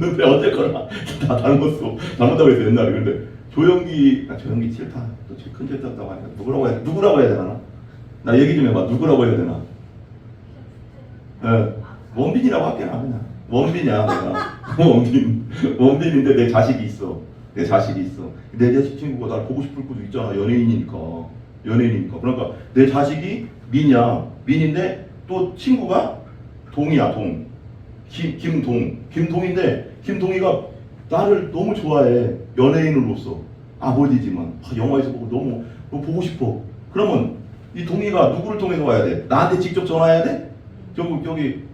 근데 어쨌거나 다 닮았어. 닮았다고 했어 옛날에. 근데 조영기 싫다. 또 제일 큰 죄였다고 하니까 누구라고 해야 되나? 나 얘기 좀 해봐. 누구라고 해야 되나? 예, 원빈이라고 할게 나 그냥. 원빈이야 내가. 원빈인데 내 자식이 있어. 내 자식이 있어. 내 자식 친구가 날 보고 싶을 수도 있잖아. 연예인이니까. 그러니까 내 자식이 민이야. 민인데 또 친구가 동이야. 김동인데 김동이가 나를 너무 좋아해. 연예인으로서. 아버지지만 영화에서 보고 너무 보고 싶어. 그러면 이 동이가 누구를 통해서 와야 돼? 나한테 직접 전화해야 돼? 저기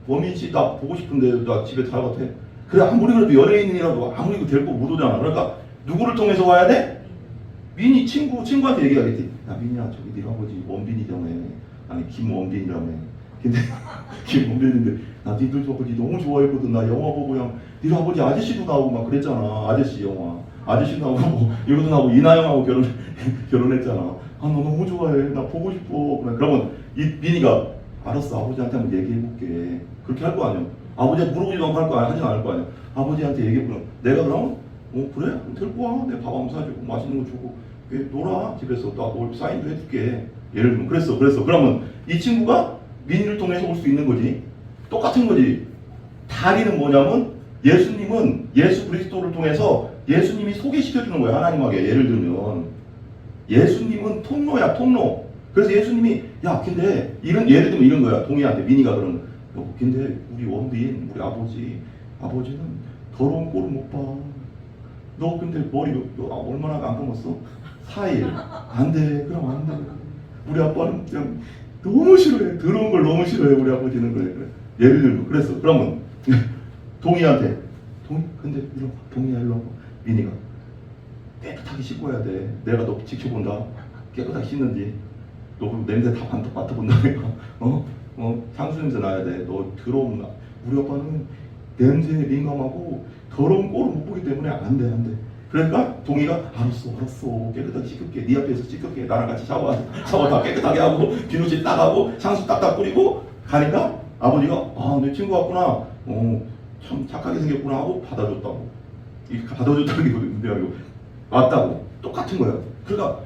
원민 씨 나 보고 싶은데 나 집에 잘 같아. 그래 아무리 그래도 연예인이라도 아무리 데리고 못 오잖아. 그러니까 누구를 통해서 와야 돼? 민이 친구한테 얘기하겠지. 야 민이야 저기 네 아버지 원빈이라며. 아니 김원빈이라며. 근데 김원빈인데 나 니들 아버지 너무 좋아했거든. 나 영화 보고 그냥 네 아버지 아저씨도 나오고 막 그랬잖아. 아저씨 영화. 아저씨 나오고 뭐 이것도 나오고 이나영하고 결혼했잖아. 아 너 너무 좋아해. 나 보고 싶어. 그러면 이 민이가 알았어 아버지한테 한번 얘기해볼게. 그렇게 할 거 아니야. 아버지한테 물어보지도 않고 할 거 아니야. 하진 않을 거 아니야. 아버지한테 얘기해보면 내가 그럼 그래? 그럼 데리고 와. 내가 밥 한번 사주고 맛있는 거 주고 놀아 집에서. 나 올 사인도 해줄게. 예를 들면 그랬어. 그러면 이 친구가 민이를 통해서 올 수 있는 거지. 똑같은 거지. 다리는 뭐냐면 예수님은 예수 그리스도를 통해서 예수님이 소개시켜주는 거야. 하나님에게. 예를 들면 예수님은 통로야. 통로. 그래서 예수님이 야 근데 예를 들면 이런 거야. 동이한테 민이가 그러는 근데 우리 원빈 우리 아버지는 더러운 꼴을 못 봐. 너 근데 머리 얼마나 안 감았어? 4일. 안 돼. 그럼 안 돼. 우리 아빠는 그냥 너무 싫어해. 더러운 걸 너무 싫어해. 우리 아버지는 그래. 예를 들면 그랬어. 그러면 동이한테 근데 동이야 일로 와봐. 민이가 깨끗하게 씻고 와야 돼. 내가 너 지켜본다. 깨끗하게 씻는지. 너 그럼 냄새 다 맡아본다. 향수 냄새 나야 돼. 너 더러운 우리 아빠는 냄새에 민감하고 더러운 꼴을 못 보기 때문에 안 돼. 그러니까 동이가 알았어. 깨끗하게 씻을게. 네 앞에서 씻을게. 나랑 같이 샤워 다 깨끗하게 하고 비누칠 닦하고 향수 딱딱 뿌리고 가니까 아버지가 내 친구 같구나. 참 착하게 생겼구나 하고 받아줬다고. 이 받아줬다는 게 아니고 맞다고. 똑같은 거야. 그러니까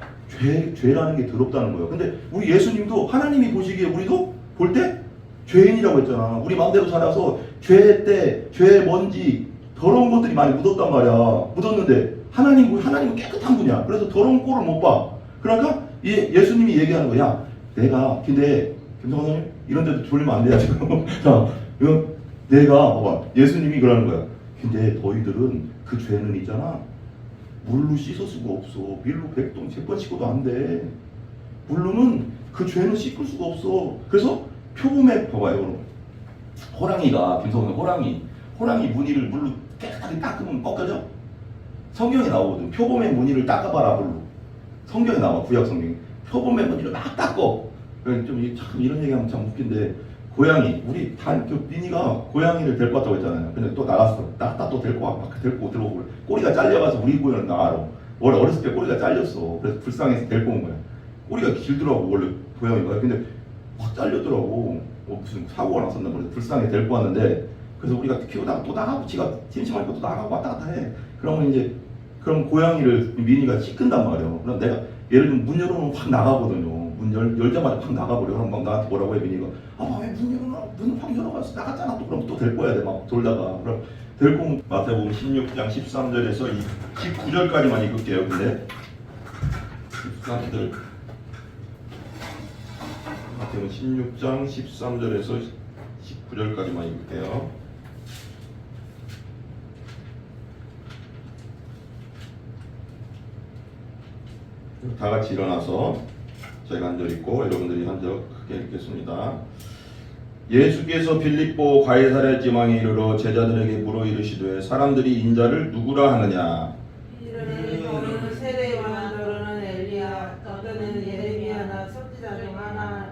죄라는 게 더럽다는 거예요. 근데 우리 예수님도 하나님이 보시기에 우리도 볼 때 죄인이라고 했잖아. 우리 마음대로 살아서 죄의 먼지 더러운 것들이 많이 묻었단 말이야. 묻었는데 하나님은 깨끗한 분이야. 그래서 더러운 꼴을 못 봐. 그러니까 예수님이 얘기하는 거야. 내가 근데 김성환님 이런 데도 졸리면 안 돼요 지금. 자, 내가 봐봐. 예수님이 그러는 거야. 근데 너희들은 그 죄는 있잖아. 물로 씻을 수가 없어. 밀로 100동 100번 씻어도 안 돼. 물로는 그 죄는 씻을 수가 없어. 그래서 표범에 봐봐요. 호랑이가 김성훈은 호랑이 무늬를 물로 깨끗하게 닦으면 벗겨져? 성경에 나오거든. 표범의 무늬를 닦아봐라 물로. 성경에 나와. 구약 성경에. 표범의 무늬를 막 닦어. 좀 참 이런 얘기하면 참 웃긴데 고양이 우리 민이가 고양이를 데리고 왔다고 했잖아요. 근데 또 나갔어. 나갔다 또 데리고 들어오고 꼬리가 잘려가서 우리 고양이는 나 알아. 원래 어렸을 때 꼬리가 잘렸어. 그래서 불쌍해서 데리고 온 거야. 꼬리가 길더라고 원래 고양이가. 근데 확 잘렸더라고. 무슨 사고가 났었나 그래서 불쌍해 데리고 왔는데 그래서 우리가 키우다가 또 나가고 지가 심심하니까 또 나가고 왔다 갔다 해. 그럼 고양이를 민이가 씻근단 말이야. 그럼 내가 예를 들면 문 열어놓으면 확 나가거든요. 문 열자마자 확 나가버려. 그럼 막 나한테 뭐라고 해 민이가. 왜 문 확 열어가서 나갔잖아. 또 그럼 또 데리고 와야 돼. 막 돌다가. 그럼 데리고 마태복음 16장 13절에서 19절까지만 읽을게요. 근데 13절 마태복음 16장 13절에서 19절까지만 읽을게요. 다 같이 일어나서 저희가 한 절 읽고 여러분들이 한 절 크게 읽겠습니다. 예수께서 빌립보 가이사랴 지방에 이르러 제자들에게 물어 이르시되 사람들이 인자를 누구라 하느냐. 너는 세례요한 너는 엘리야 너는 예레미야나 선지자 중 하나라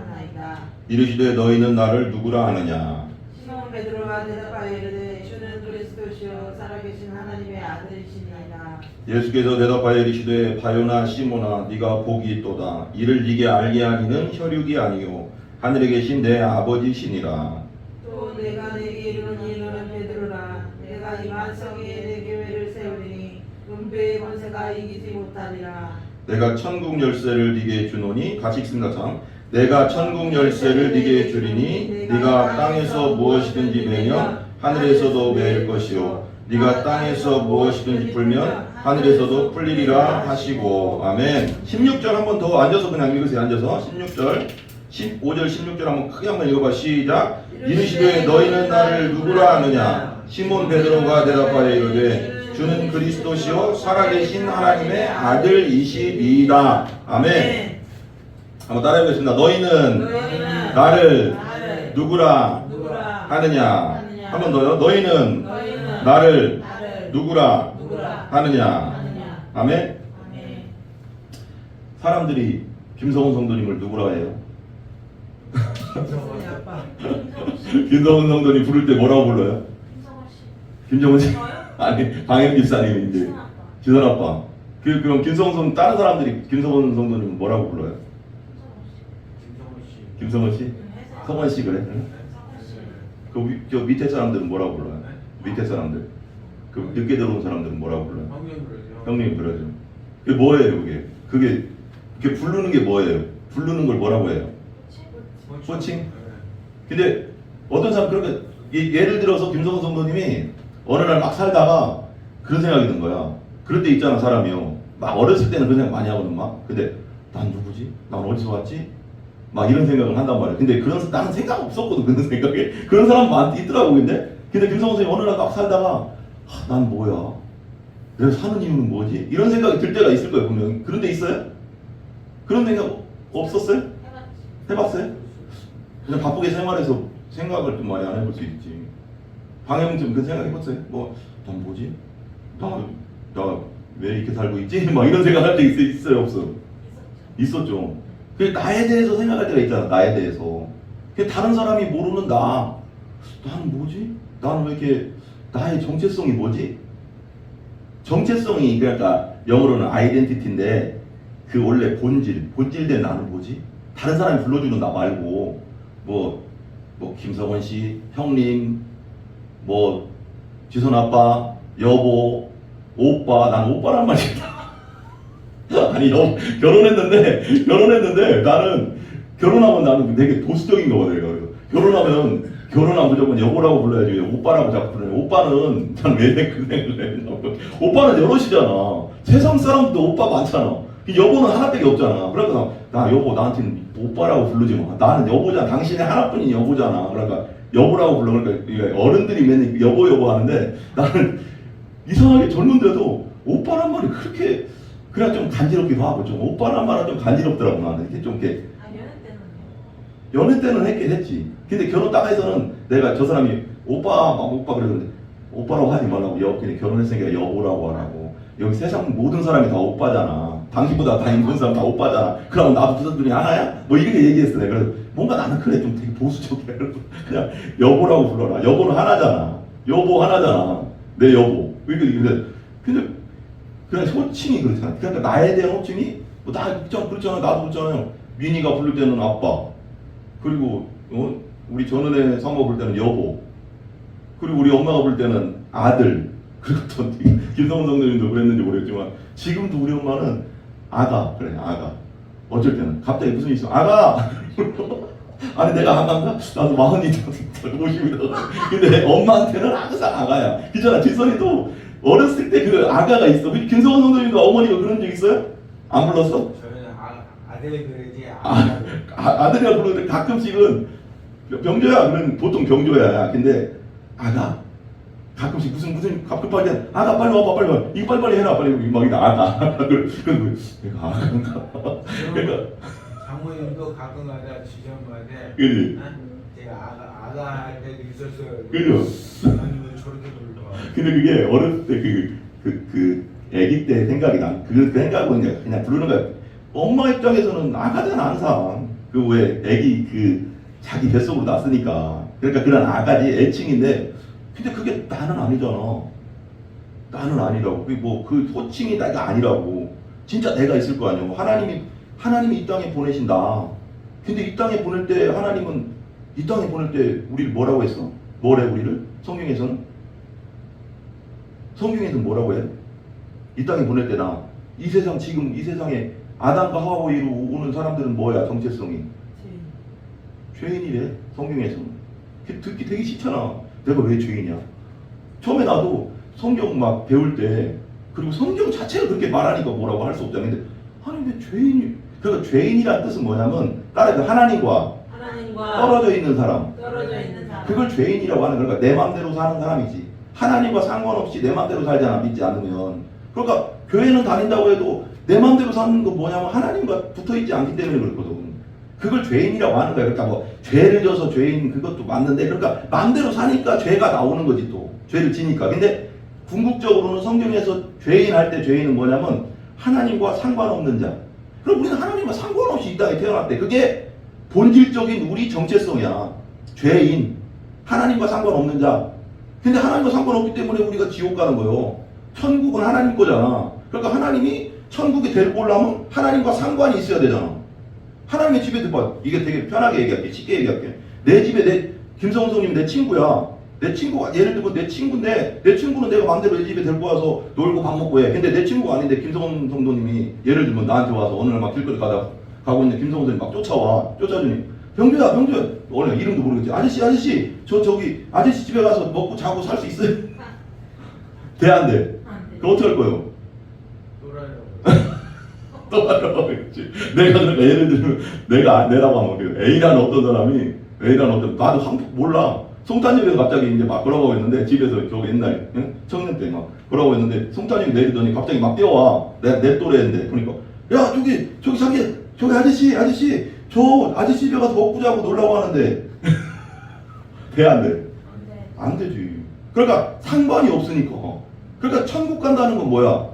하나이다. 이르시되 너희는 나를 누구라 하느냐. 시몬 베드로가 대답하여 이르되 주는 그리스도시요 살아계신 하나님의 아들이시니이다. 예수께서 대답하여 이르시되 바요나 시몬아 네가 복이 있도다. 이를 네게 알게 하니는 혈육이 아니요 하늘에 계신 내 아버지시니라. 또 내가 네게 이르노니 너는 베드로라. 반석 위에 내 교회를 세우리니 은배의 권세가 이기지 못하리라. 내가 천국 열쇠를 네게 주노니 같이 읽습니다. 참. 내가 천국 열쇠를 네게 주리니 네가 땅에서 무엇이든지 매면 하늘에서도 매일 것이요 네가 땅에서 무엇이든지 풀면 하늘에서도 풀리리라 하시고. 아멘. 16절 한 번 더 앉아서 그냥 읽으세요. 앉아서 16절 15절 16절 한번 크게 한번 읽어봐. 시작. 이르시되 너희는 나를 누구라 하느냐. 시몬 베드로가 대답하여 이르되 주는 그리스도시요 살아계신 하나님의 아들이시니이다. 아멘. 한번 따라해보겠습니다. 너희는 나를 누구라 하느냐. 한 번 더요. 너희는 나를 누구라 하느냐. 아멘. 사람들이 김성훈 성도님을 누구라 해요? 김성훈 성도님 부를 때 뭐라고 불러요? 김정은 씨? 아니, 방영 집사님 이제 지선 아빠. 그럼 김성훈 성도 다른 사람들이 김성훈 성도님 뭐라고 불러요? 김성훈 씨? 성원 씨 그래? 저 밑에 사람들은 뭐라고 불러요? 밑에 사람들. 그 늦게 들어온 사람들은 뭐라고 불러요? 형님 불러요. 그게 뭐예요, 그게? 그게 부르는 게 뭐예요? 부르는 걸 뭐라고 해요? 호칭? 근데 어떤 사람 그렇게 예를 들어서 김성훈 성도님이 어느 날 막 살다가 그런 생각이 든 거야. 그럴 때 있잖아, 사람이요. 막 어렸을 때는 그런 생각 많이 하거든 막. 근데 난 누구지? 난 어디서 왔지? 막 이런 생각을 한단 말이야. 근데 나는 생각 없었거든, 그런 생각에. 그런 사람 많이 있더라고. 근데 김성훈 선생님 어느 날 막 살다가 난 뭐야? 내가 사는 이유는 뭐지? 이런 생각이 들 때가 있을 거예요, 분명히. 그런 데 있어요? 그런 생각 없었어요? 해봤어요? 그냥 바쁘게 생활해서 생각을 좀 많이 안 해볼 수 있지. 방향 좀 그 생각 해봤어요? 난 뭐지? 나 왜 이렇게 살고 있지? 막 이런 생각 할 때 있어요, 없어요? 있었죠. 그 나에 대해서 생각할 때가 있잖아, 나에 대해서. 다른 사람이 모르는 나는 뭐지? 나는 왜 이렇게, 나의 정체성이 뭐지? 정체성이, 그러니까 영어로는 아이덴티티인데, 그 원래 본질된 나는 뭐지? 다른 사람이 불러주는 나 말고, 김성원 씨, 형님, 지선 아빠, 여보, 오빠, 난 오빠란 말이야. 아니, 결혼했는데 나는 결혼하면 되게 보수적인 거거든. 내가 결혼하면 무조건 여보라고 불러야지. 오빠라고 자꾸 부르네. 오빠는 난 왜 그 생각을 해? 오빠는 여럿이잖아. 세상 사람도 오빠 많잖아. 여보는 하나밖에 없잖아. 그러니까 나 여보 나한테는 오빠라고 부르지 마. 나는 여보잖아. 당신의 하나뿐인 여보잖아. 그러니까 여보라고 불러. 그러니까 어른들이 맨날 여보 하는데 나는 이상하게 젊은데도 오빠란 말이 그렇게 그냥 좀 간지럽기도 하고 좀 오빠란 말은 좀 간지럽더라고 나는. 이렇게 좀 이렇게. 연애 때는 했긴 했지. 근데 결혼 딱 해서는 내가 저 사람이 오빠 그러는데 오빠라고 하지 말라고. 그냥 결혼했으니까 여보라고 하라고. 여기 세상 모든 사람이 다 오빠잖아. 당신보다 다 힘든 사람 다 오빠잖아. 그럼 나도 두 사람들이 하나야? 이렇게 얘기했어. 내가 그래서 뭔가 나는 그래 좀 되게 보수적이야. 그냥 여보라고 불러라. 여보는 하나잖아. 여보 하나잖아. 내 여보. 근데 그냥 호칭이 그렇잖아. 그러니까 나에 대한 호칭이 그렇잖아. 나도 그렇잖아요. 민희가 부를 때는 아빠. 그리고 우리 전은혜 사모가 부를 때는 여보. 그리고 우리 엄마가 부를 때는 아들. 그리고 또 김성훈 성도님도 그랬는지 모르겠지만 지금도 우리 엄마는 아가. 그래, 아가. 어쩔 때는 갑자기 무슨 일 있어. 아가. 아니 내가 아가인가? 나도 50이다. 근데 엄마한테는 항상 아가야. 그잖아. 지선이도 어렸을 때 그 아가가 있어. 김성훈 성도님도 어머니가 그런 적 있어요? 안 불렀어? 저는 아들이 그러지. 아들이라 부르는데 가끔씩은 병조야. 그러면 보통 병조야. 근데 아가. 가끔씩 무슨 급할 때 아가 빨리 와봐 빨리 와. 이거 빨리 해라 빨리 막 이다 아가. 그래서 내가 아가인가? 그러니까 장모님도 가끔가다 지점마다 그지? 제가 아가 할 때도 있었어요. 그죠? 아니 왜 저렇게 놀러? 근데 그게 어렸을 때 그 아기 때 생각이 나. 그 생각은 그냥 부르는 거야. 엄마 입장에서는 아가잖아 항상. 그 왜 아기 자기 뱃속으로 났으니까. 그러니까 그런 아가지 애칭인데. 근데 그게 나는 아니잖아. 나는 아니라고. 그 호칭이 내가 아니라고. 진짜 내가 있을 거 아니야. 하나님이 이 땅에 보내신다. 근데 이 땅에 보낼 때 하나님은 이 땅에 보낼 때 우리를 뭐라고 했어? 뭐래 우리를? 성경에서는 성경에서 뭐라고 해요? 이 땅에 보낼 때나 이 세상 지금 이 세상에 아담과 하와이로 오는 사람들은 뭐야 정체성이? 죄인이래 성경에서는. 듣기 되게 싫잖아. 내가 왜 죄인이야? 처음에 나도 성경 막 배울 때 그리고 성경 자체가 그렇게 말하니까 뭐라고 할 수 없잖아. 근데 아니 왜 죄인이? 그러니까 죄인이란 뜻은 뭐냐면 따라서 하나님과 떨어져 있는 사람. 그걸 죄인이라고 하는 거니까 내 맘대로 사는 사람이지. 하나님과 상관없이 내 맘대로 살잖아 믿지 않으면. 그러니까 교회는 다닌다고 해도 내 맘대로 사는 거 뭐냐면 하나님과 붙어있지 않기 때문에 그렇거든. 그걸 죄인이라고 하는 거야. 그러니까 뭐 죄를 져서 죄인 그것도 맞는데 그러니까 맘대로 사니까 죄가 나오는 거지 또. 죄를 지니까. 근데 궁극적으로는 성경에서 죄인 할 때 죄인은 뭐냐면 하나님과 상관없는 자. 그럼 우리는 하나님과 상관없이 이 땅에 태어났대. 그게 본질적인 우리 정체성이야. 죄인. 하나님과 상관없는 자. 근데 하나님과 상관없기 때문에 우리가 지옥 가는 거예요. 천국은 하나님 거잖아. 그러니까 하나님이 천국에 데리고 오려면 하나님과 상관이 있어야 되잖아. 하나님의 집에 들어봐. 이게 되게 편하게 얘기할게. 쉽게 얘기할게. 내 집에 내 김성훈 성님 내 친구야. 내 친구가 예를 들면 내 친구인데 내 친구는 내가 마음대로 내 집에 데리고 와서 놀고 밥 먹고 해. 근데 내 친구가 아닌데 김성훈 성도님이 예를 들면 나한테 와서 어느 날 막 길거리 가고 있는 김성훈 선생님 막 쫓아주니 병주야 어느 이름도 모르겠지. 아저씨 저기 아저씨 집에 가서 먹고 자고 살 수 있어요? 돼 안 돼? 그럼 어떻게 할 거예요? 또 말하라고 했지. 내가 그러니까 예를 들면 내라고 하면 A라는 어떤 사람이 나도 몰라. 송탄역에서 갑자기 이제 막 걸어가고 있는데 집에서 저기 옛날 청년 때 막 걸어가고 있는데 송탄역이 내리더니 갑자기 막 뛰어와. 내 또래인데 그러니까 야 저기 아저씨 저 아저씨 집에 가서 먹고 자고 놀라고 하는데 돼 안 돼? 안 되지. 그러니까 상관이 없으니까. 그러니까 천국 간다는 건 뭐야?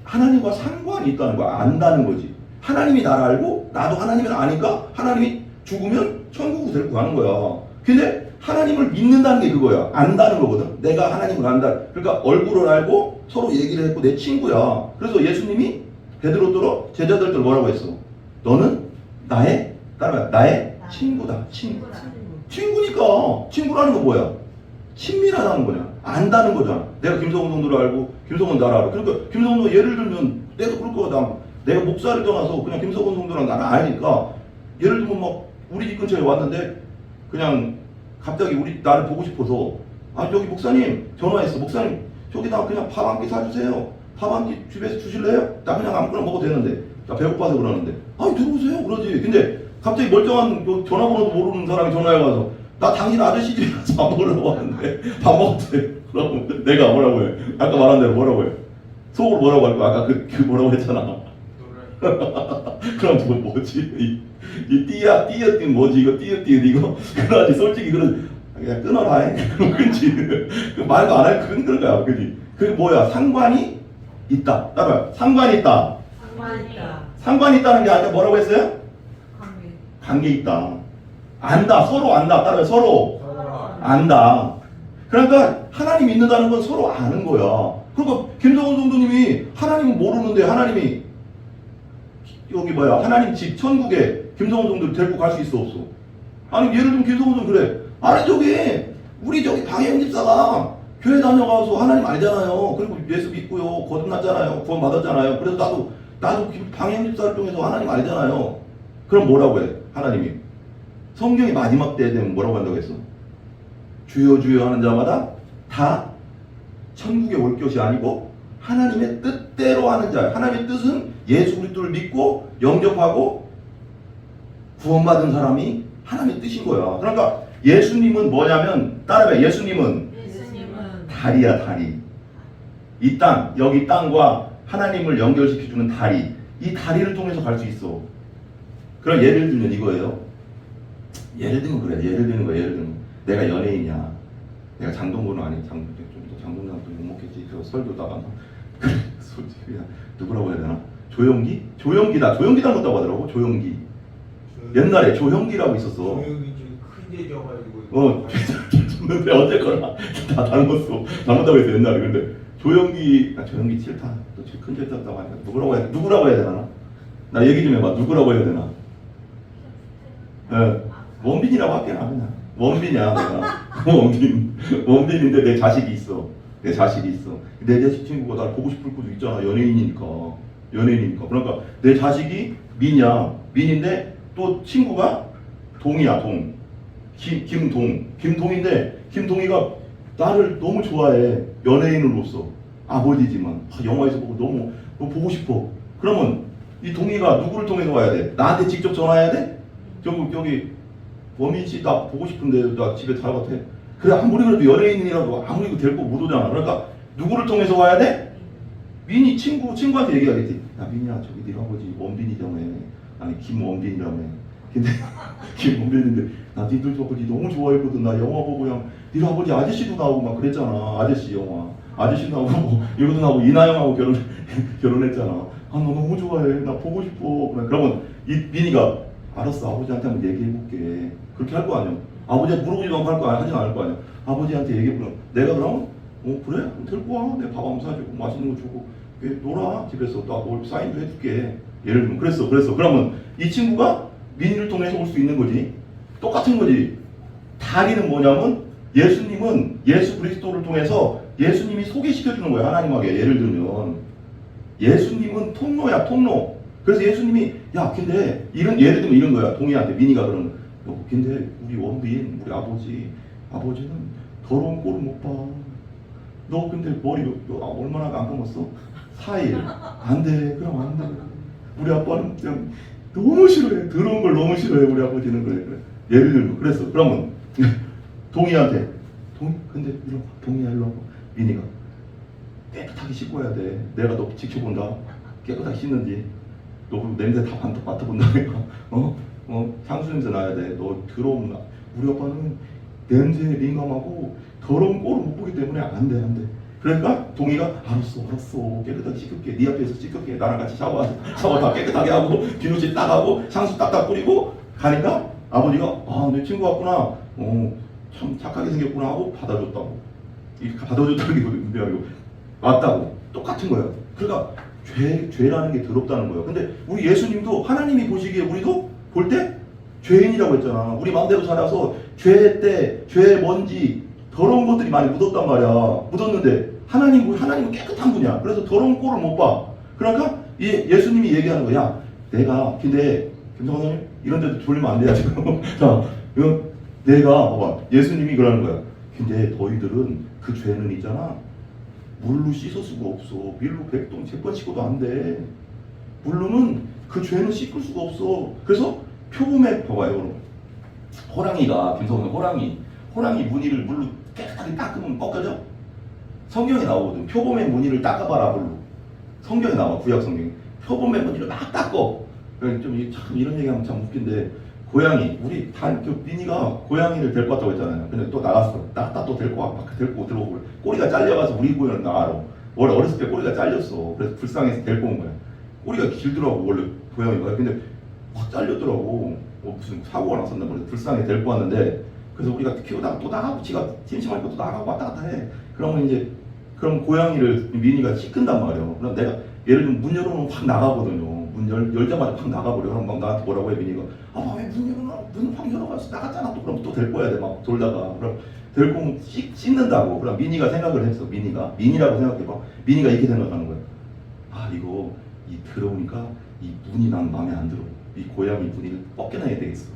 하나님과 상관이 있다는 거야. 안다는 거지. 하나님이 나를 알고 나도 하나님을 아니까 하나님이 죽으면 천국으로 데리고 가는 거야. 근데 하나님을 믿는다는 게 그거야. 안다는 거거든. 내가 하나님을 안다. 그러니까 얼굴을 알고 서로 얘기를 했고 내 친구야. 그래서 예수님이 베드로더러 제자들들 뭐라고 했어? 너는 나의 친구다. 친구니까 친구라는 건 뭐야? 친밀하다는 거냐? 안다는 거잖아. 내가 김성훈 정도를 알고 김성훈 나를 알아. 그러니까 김성훈도 예를 들면 내가 그럴 거다. 내가 목사를 떠나서 그냥 김성훈 정도랑 나를 아니까 예를 들면 막 우리 집 근처에 왔는데 그냥 갑자기 나를 보고 싶어서 저기 목사님 전화했어. 목사님 저기다 그냥 밥 한 끼 사주세요. 밥 한 끼 집에서 주실래요? 나 그냥 아무거나 먹어도 되는데 나 배고파서 그러는데 들어오세요 그러지. 근데 갑자기 멀쩡한 전화번호도 모르는 사람이 전화해가서 나 당신 아저씨 집에 가서 밥 먹으려고 하는데 밥 먹어도 돼. 그럼 내가 뭐라고 해? 아까 말한 대로 뭐라고 해? 속으로 뭐라고 할 거야? 아까 그 뭐라고 했잖아. 그럼 그거 뭐지? 이 띠어띠 뭐지 이거 띠어띠 이거 그러지. 솔직히 그런 그냥 끊어라. 그럼 그렇지. 그 말도 안 할 그런 거야. 그지? 그게 뭐야? 상관이 있다. 따라요. 상관이 있다. 상관이 있다는 게 아까 뭐라고 했어요? 관계 있다. 안다. 서로 안다. 따라요. 서로 안다. 그러니까 하나님 믿는다는 건 서로 아는 거야. 그러니까 김성훈 성도님이 하나님은 모르는데 하나님이 여기 하나님 집 천국에 김성훈 성도를 데리고 갈 수 있어 없어? 아니 예를 들면 김성훈 성도 그래. 아니 우리 방해영 집사가 교회 다녀가서 하나님 알잖아요. 그리고 예수 믿고요. 거듭났잖아요. 구원 받았잖아요. 그래서 나도 방해영 집사를 통해서 하나님 알잖아요. 그럼 뭐라고 해? 하나님이 성경의 마지막 때에 되면 뭐라고 한다고 했어? 주여 주여 하는 자마다 다 천국에 올 것이 아니고 하나님의 뜻대로 하는 자. 하나님의 뜻은 예수 그리스도를 믿고 영접하고 구원받은 사람이 하나님의 뜻인 거야. 그러니까 예수님은 뭐냐면 따라해. 예수님은 다리야 다리. 이 땅 여기 땅과 하나님을 연결시켜주는 다리. 이 다리를 통해서 갈 수 있어. 그럼 예를 들면 이거예요. 예를 들면 그래. 예를 들면 내가 연예인이야. 내가 장동건은 아니 장동건도 못 먹겠지. 그 설도 나가나. 그래 솔직히 누구라고 해야 되나? 조영기다. 조영기 닮았다고 하더라고. 조영기. 옛날에 조형기라고 있었어. 조영기 좀 큰데 져가지고. 근데 어쨌거나 다 닮았다고 했어 옛날에. 근데 조영기 싫다. 너 지금 큰 절 떴다고 하니까 누구라고 해야 되나? 나 얘기 좀 해봐. 누구라고 해야 되나? 원빈이라고 할게 나 그냥. 원빈이야 내가. 원빈인데 내 자식이 있어. 내 자식이 있어. 내 자식 친구가 날 보고 싶을 수도 있잖아. 연예인이니까. 그러니까 내 자식이 민이야. 민인데 또 친구가 동이야. 김동인데 김동이가 나를 너무 좋아해. 연예인으로서. 아버지지만 영화에서 보고 너무 보고 싶어. 그러면 이 동이가 누구를 통해서 와야 돼? 나한테 직접 전화해야 돼? 저기 범인 씨 나 보고 싶은데 나 집에 잘 같아. 그래 아무리 그래도 연예인이라도 아무리 데리고 못 오잖아. 그러니까 누구를 통해서 와야 돼? 민이 친구한테 얘기하겠지. 야 민이야 저기 네 아버지 원빈이라며. 아니 김원빈이라며. 근데 김원빈인데 나 니들 아버지 너무 좋아했거든. 나 영화 보고 그냥 네 아버지 아저씨도 나오고 막 그랬잖아. 아저씨 영화. 아저씨도 나오고 이거도 나오고 이나영하고 결혼했잖아. 아 너 너무 좋아해. 나 보고 싶어. 그러면 이 민이가 알았어 아버지한테 한번 얘기해볼게. 그렇게 할 거 아니야. 아버지한테 물어보지도 않고 할 거 아니야. 하진 않을 거 아니야. 아버지한테 얘기해보면 내가 그럼 그래? 데리고 와. 내가 밥 한번 사주고 맛있는 거 주고 놀아. 집에서 나 뭘 사인도 해줄게. 예를 들면 그랬어. 그러면 이 친구가 민이를 통해서 올 수 있는 거지. 똑같은 거지. 다리는 뭐냐면 예수님은 예수 그리스도를 통해서 예수님이 소개시켜주는 거야. 하나님에게. 예를 들면 예수님은 통로야. 통로. 그래서 예수님이 야 근데 예를 들면 이런 거야. 동이한테 민이가 그러는 근데 우리 원빈 우리 아버지는 더러운 꼴을 못 봐. 너 근데 머리 얼마나 안 감았어? 4일. 안 돼. 그럼 안 돼. 우리 아빠는 그냥 너무 싫어해. 더러운 걸 너무 싫어해. 우리 아버지는 그래. 예를 들면 그랬어. 그러면 동이한테 근데 이리 와. 동이야 일로 와봐. 민이가 깨끗하게 씻고 와야 돼. 내가 너 지켜본다. 깨끗하게 씻는지. 너 냄새 다 맡아본다니까. 향수 냄새 나야 돼. 너 더러운 우리 아빠는 냄새에 민감하고 더러운 꼴을 못 보기 때문에 안 돼. 그러니까 동이가 알았어 깨끗하게 씻을게. 네 앞에서 씻을게. 나랑 같이 샤워 다 깨끗하게 하고 비누칠 따가고 향수 딱딱 뿌리고 가니까 아버지가 내 친구 왔구나. 참 착하게 생겼구나 하고 받아줬다고. 받아줬다는 게 아니고 맞다고. 똑같은 거예요. 그러니까 죄라는 게 더럽다는 거예요. 근데 우리 예수님도 하나님이 보시기에 우리도 볼 때 죄인이라고 했잖아. 우리 마음대로 살아서 죄의 먼지 더러운 것들이 많이 묻었단 말이야. 묻었는데 하나님은 깨끗한 분이야. 그래서 더러운 꼴을 못 봐. 그러니까 예수님이 얘기하는 거야. 내가 근데 김성원님 이런 데도 졸리면 안 돼요 지금. 자, 내가 봐봐. 예수님이 그러는 거야. 근데 너희들은 그 죄는 있잖아. 물로 씻을 수가 없어. 밀로 100동 100번 씻어도 안 돼. 물로는 그 죄는 씻을 수가 없어. 그래서 표범에 봐봐요. 여러분. 호랑이가 김성훈 호랑이 무늬를 물로 깨끗하게 닦으면 벗겨져? 성경에 나오거든. 표범의 무늬를 닦아봐라 물로. 성경에 나와. 구약 성경에. 표범의 무늬를 막 닦어. 참 이런 얘기하면 참 웃긴데 고양이 우리 민이가 고양이를 데리고 왔다고 했잖아요. 근데 또 나갔어. 나갔다 또 데리고 들어오고 꼬리가 잘려가서 우리 고양이는 나 알아. 원래 어렸을 때 꼬리가 잘렸어. 그래서 불쌍해서 데리고 온 거야. 꼬리가 길더라고 원래 고양이가. 근데 확 잘렸더라고. 무슨 사고가 났었나 모르겠어. 불쌍해 데리고 왔는데 그래서 우리가 키우다가 또 나가고 지가 심심하니까 또 나가고 왔다 갔다 해. 그럼 고양이를 민이가 씻근단 말이야. 그럼 내가 예를 들면 문 열어놓으면 확 나가거든요. 문 열자마자 확 나가버려. 그럼 막 나한테 뭐라고 해 민이가. 왜 문 확 열어가지고 나갔잖아. 또 그럼 또 데리고 와야 돼. 막 돌다가. 그럼 데리고 오면 씻는다고. 그럼 민이가 생각을 했어. 민이라고 생각해봐. 민이가 이렇게 생각하는 거야. 이거 들어오니까 이 문이 난 마음에 안 들어. 이 고양이 무늬를 벗겨내야 되겠어.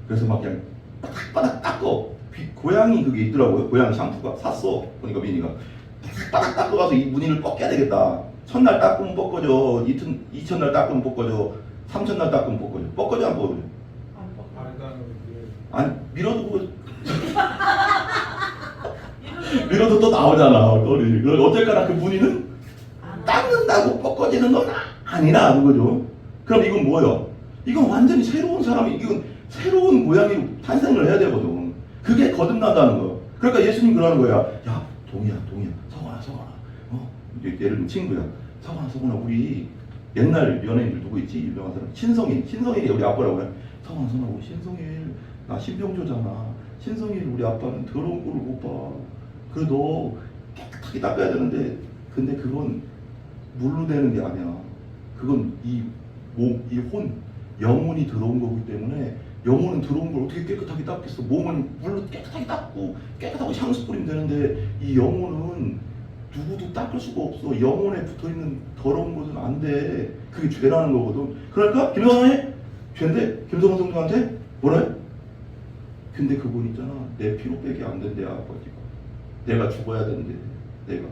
그래서 막 그냥 바닥바닥 닦어. 고양이 그게 있더라고요. 고양이 샴푸가 샀어. 보니까 민이가 바닥 닦고 가서 이 무늬를 벗겨야 되겠다. 첫날 닦으면 벗겨져. 이튿날 닦으면 벗겨져. 3첫날 닦으면 벗겨져. 벗겨져 안 벗겨져? 아니 밀어도 밀어도 또 나오잖아. 똘이. 어떨까나 그 무늬는 닦는다고 벗겨지는 건 아니라는 거죠. 그럼 이건 뭐예요? 이건 완전히 새로운 사람이 이건 새로운 고양이로 탄생을 해야 되거든. 그게 거듭난다는 거. 그러니까 예수님 그러는 거야. 야 동이야 성원아 예를 들면 친구야. 성원아 우리 옛날 연예인들 누구 있지? 유명한 사람 신성일이 우리 아빠라고 해. 성원아 우리 신성일 나 신병조잖아. 신성일 우리 아빠는 더러운 꼴을 못 봐. 그래 너 깨끗하게 닦아야 되는데 근데 그건 물로 되는 게 아니야. 그건 영혼이 들어온 거기 때문에 영혼은 들어온 걸 어떻게 깨끗하게 닦겠어. 몸은 물로 깨끗하게 닦고 깨끗하고 향수 뿌리면 되는데 이 영혼은 닦을 수가 없어. 영혼에 붙어있는 더러운 것은 안 돼. 그게 죄라는 거거든. 그러니까 김성환이 죄인데 김성환 성도한테 뭐래? 근데 그분 있잖아. 내 피로 빼기 안 된대 아버지가. 내가 죽어야 된대. 내가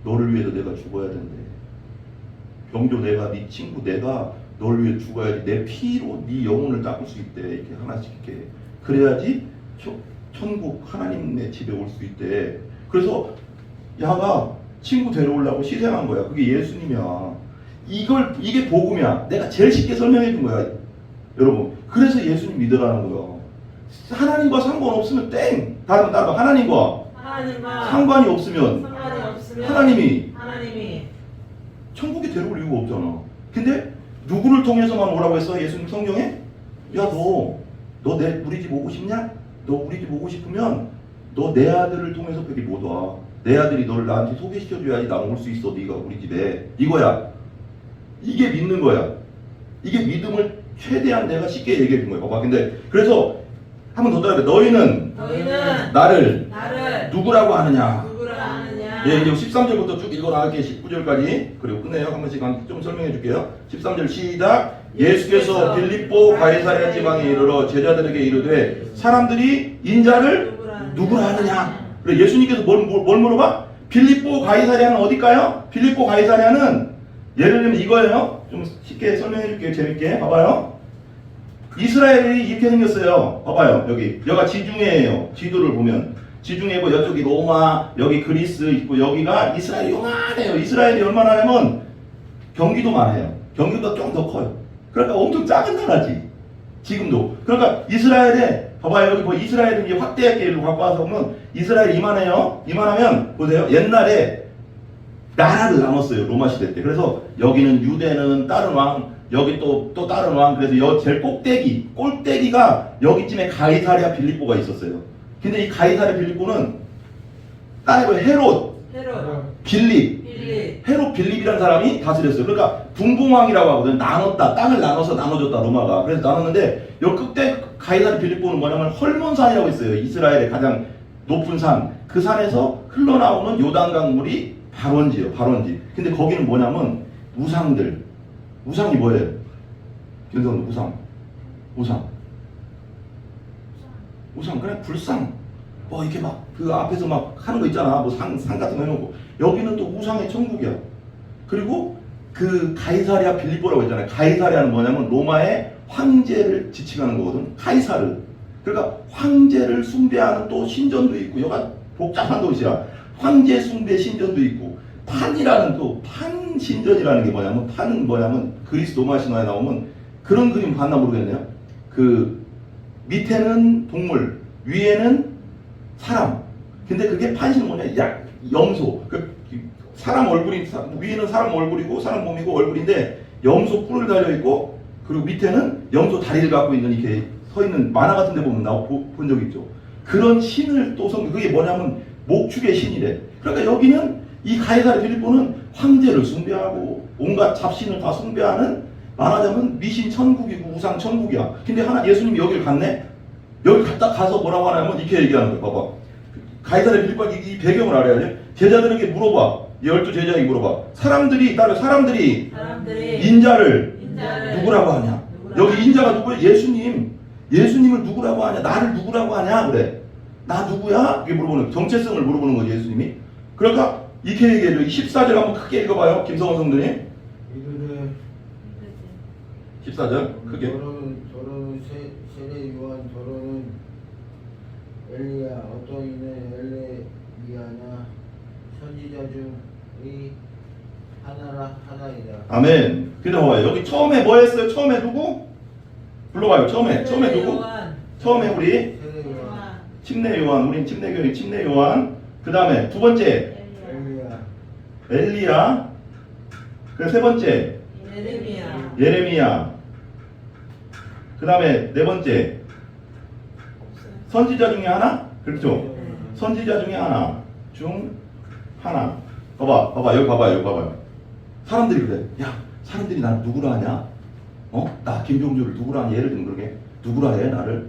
너를 위해서 내가 죽어야 된대. 병조 내가 네 친구 내가 너를 위해 죽어야지. 내 피로 네 영혼을 닦을 수 있대. 이렇게 하나씩 이렇게. 그래야지 천국 하나님의 집에 올 수 있대. 그래서 야가 친구 데려오려고 희생한 거야. 그게 예수님이야. 이게 복음이야. 내가 제일 쉽게 설명해 준 거야. 여러분. 그래서 예수님 믿으라는 거야. 하나님과 상관없으면 땡. 다른 따라 하나님과 상관이 없으면 하나님이 천국에 데려올 이유가 없잖아. 근데 누구를 통해서만 오라고 했어? 예수님 성경에? 야 너 우리 집 오고 싶냐? 너 우리 집 오고 싶으면 너 내 아들을 통해서 밖에 못 와. 내 아들이 너를 나한테 소개시켜줘야지 나 올 수 있어. 네가 우리 집에. 이거야. 이게 믿는 거야. 이게 믿음을 최대한 내가 쉽게 얘기해 준 거야. 봐봐. 근데 그래서 한 번 더 따라해. 너희는 나를 누구라고 하느냐? 예, 이제 13절부터 쭉 읽어 나갈게요. 19절까지. 그리고 끝내요. 한 번씩 좀 설명해 줄게요. 13절 시작. 예수께서 빌립보 가이사랴 지방에 이르러 제자들에게 이르되 사람들이 인자를 누구라 하느냐? 그래 예수님께서 뭘 물어봐? 빌립보 가이사랴는 어딜까요? 빌립보 가이사랴는 예를 들면 이거예요. 좀 쉽게 설명해 줄게요. 재밌게. 봐봐요. 이스라엘이 이렇게 생겼어요. 봐봐요. 여기가 지중해예요. 지도를 보면 지중해고 이쪽이 로마, 여기 그리스 있고 여기가 이스라엘이 요만해요. 이스라엘이 얼마나 하냐면 경기도 많아요. 경기도가 좀 더 커요. 그러니까 엄청 작은 나라지. 지금도. 그러니까 이스라엘에 봐봐요. 여기 뭐 이스라엘은 이제 확대의 길로 갖고 와서 보면 이스라엘이 이만해요. 이만하면 보세요. 옛날에 나라를 나눴어요. 로마 시대 때. 그래서 여기는 유대는 다른 왕, 여기 또 다른 왕. 그래서 제일 꼴대기가 여기쯤에 가이사랴 빌립보가 있었어요. 근데 이 가이사랴 빌립보는 따로 헤롯 빌립이라는 사람이 다스렸어요. 그러니까 분봉왕이라고 하거든. 나눴다. 땅을 나눠서 나눠줬다. 로마가. 그래서 나눴는데 요 끝에 가이사랴 빌립보는 뭐냐면 헐몬산이라고 있어요. 이스라엘의 가장 높은 산. 그 산에서 흘러나오는 요단강 물이 발원지예요. 발원지. 근데 거기는 뭐냐면 우상들. 우상이 뭐예요? 김성도 우상 그냥 불상 뭐 이렇게 막 그 앞에서 막 하는 거 있잖아. 뭐 상 같은 거 해놓고 여기는 또 우상의 천국이야. 그리고 그 가이사랴 빌립보라고 있잖아요. 가이사랴는 뭐냐면 로마의 황제를 지칭하는 거거든. 카이사르. 그러니까 황제를 숭배하는 또 신전도 있고 여가 복잡한 도시야. 황제 숭배 신전도 있고 판이라는 또 판 신전이라는 게 뭐냐면 판은 뭐냐면 그리스 로마 신화에 나오면 그런 그림 봤나 모르겠네요. 그 밑에는 동물, 위에는 사람. 근데 그게 판신 뭐냐? 염소. 그 사람 얼굴이 위에는 사람 얼굴이고 사람 몸이고 얼굴인데 염소 뿔을 달려 있고 그리고 밑에는 염소 다리를 갖고 있는 이렇게 서 있는 만화 같은 데 보면 본 적 있죠. 그런 신을 또 그게 뭐냐면 목축의 신이래. 그러니까 여기는 이 가이사랴 빌립보는 황제를 숭배하고 온갖 잡신을 다 숭배하는 말하자면 미신 천국이고 우상 천국이야. 근데 예수님이 여기를 갔네? 여기 가서 뭐라고 하냐면 이렇게 얘기하는 거야. 봐봐. 가이사랴 빌립보 이 배경을 알아야 돼. 제자들에게 물어봐. 12 제자에게 물어봐. 사람들이 인자를 누구라고 하냐? 여기 인자가 누구야? 예수님을 누구라고 하냐? 나를 누구라고 하냐? 그래. 나 누구야? 이게 물어보는 정체성을 물어보는 거지 예수님이. 그러니까 이렇게 얘기해줘. 14절 한번 크게 읽어봐요. 김성원 성도님. 14절 크게. 더러운 세례 요한 더러운 엘리야 어떤 이는 엘리야나 선지자 중의 하나이다. 아멘. 근데 봐봐요. 여기 처음에 뭐 했어요? 처음에 누구? 불러봐요. 처음에 누구? 처음에 우리 침례 요한. 우린 침례교회 침례 요한. 그 다음에 두 번째 엘리야. 그 세 번째 예레미야. 그 다음에 네 번째 선지자 중에 하나? 그렇죠? 선지자 중에 하나. 봐봐. 여기 봐봐요. 사람들이 그래. 야, 사람들이 나를 누구라 하냐? 나 김종주를 누구라 하냐? 예를 들면 그러게. 누구라 해, 나를?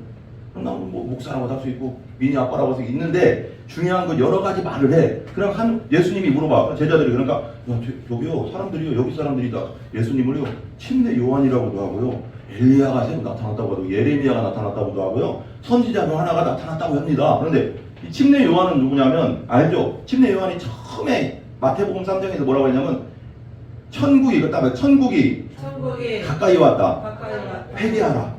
그럼 나는 뭐 목사라고 할 수 있고, 미니 아빠라고 할 수 있는데, 중요한 거 여러 가지 말을 해. 그럼 예수님이 물어봐. 제자들이 그러니까 야, 저기요 사람들이요 여기 사람들이 다 예수님을요 침례 요한이라고도 하고요 엘리야가 새로 나타났다고 하고 예레미야가 나타났다고도 하고요 선지자 중 하나가 나타났다고 합니다. 그런데 이 침례 요한은 누구냐면 알죠? 침례 요한이 처음에 마태복음 3장에서 뭐라고 했냐면 천국이 가까이 왔다. 회개하라.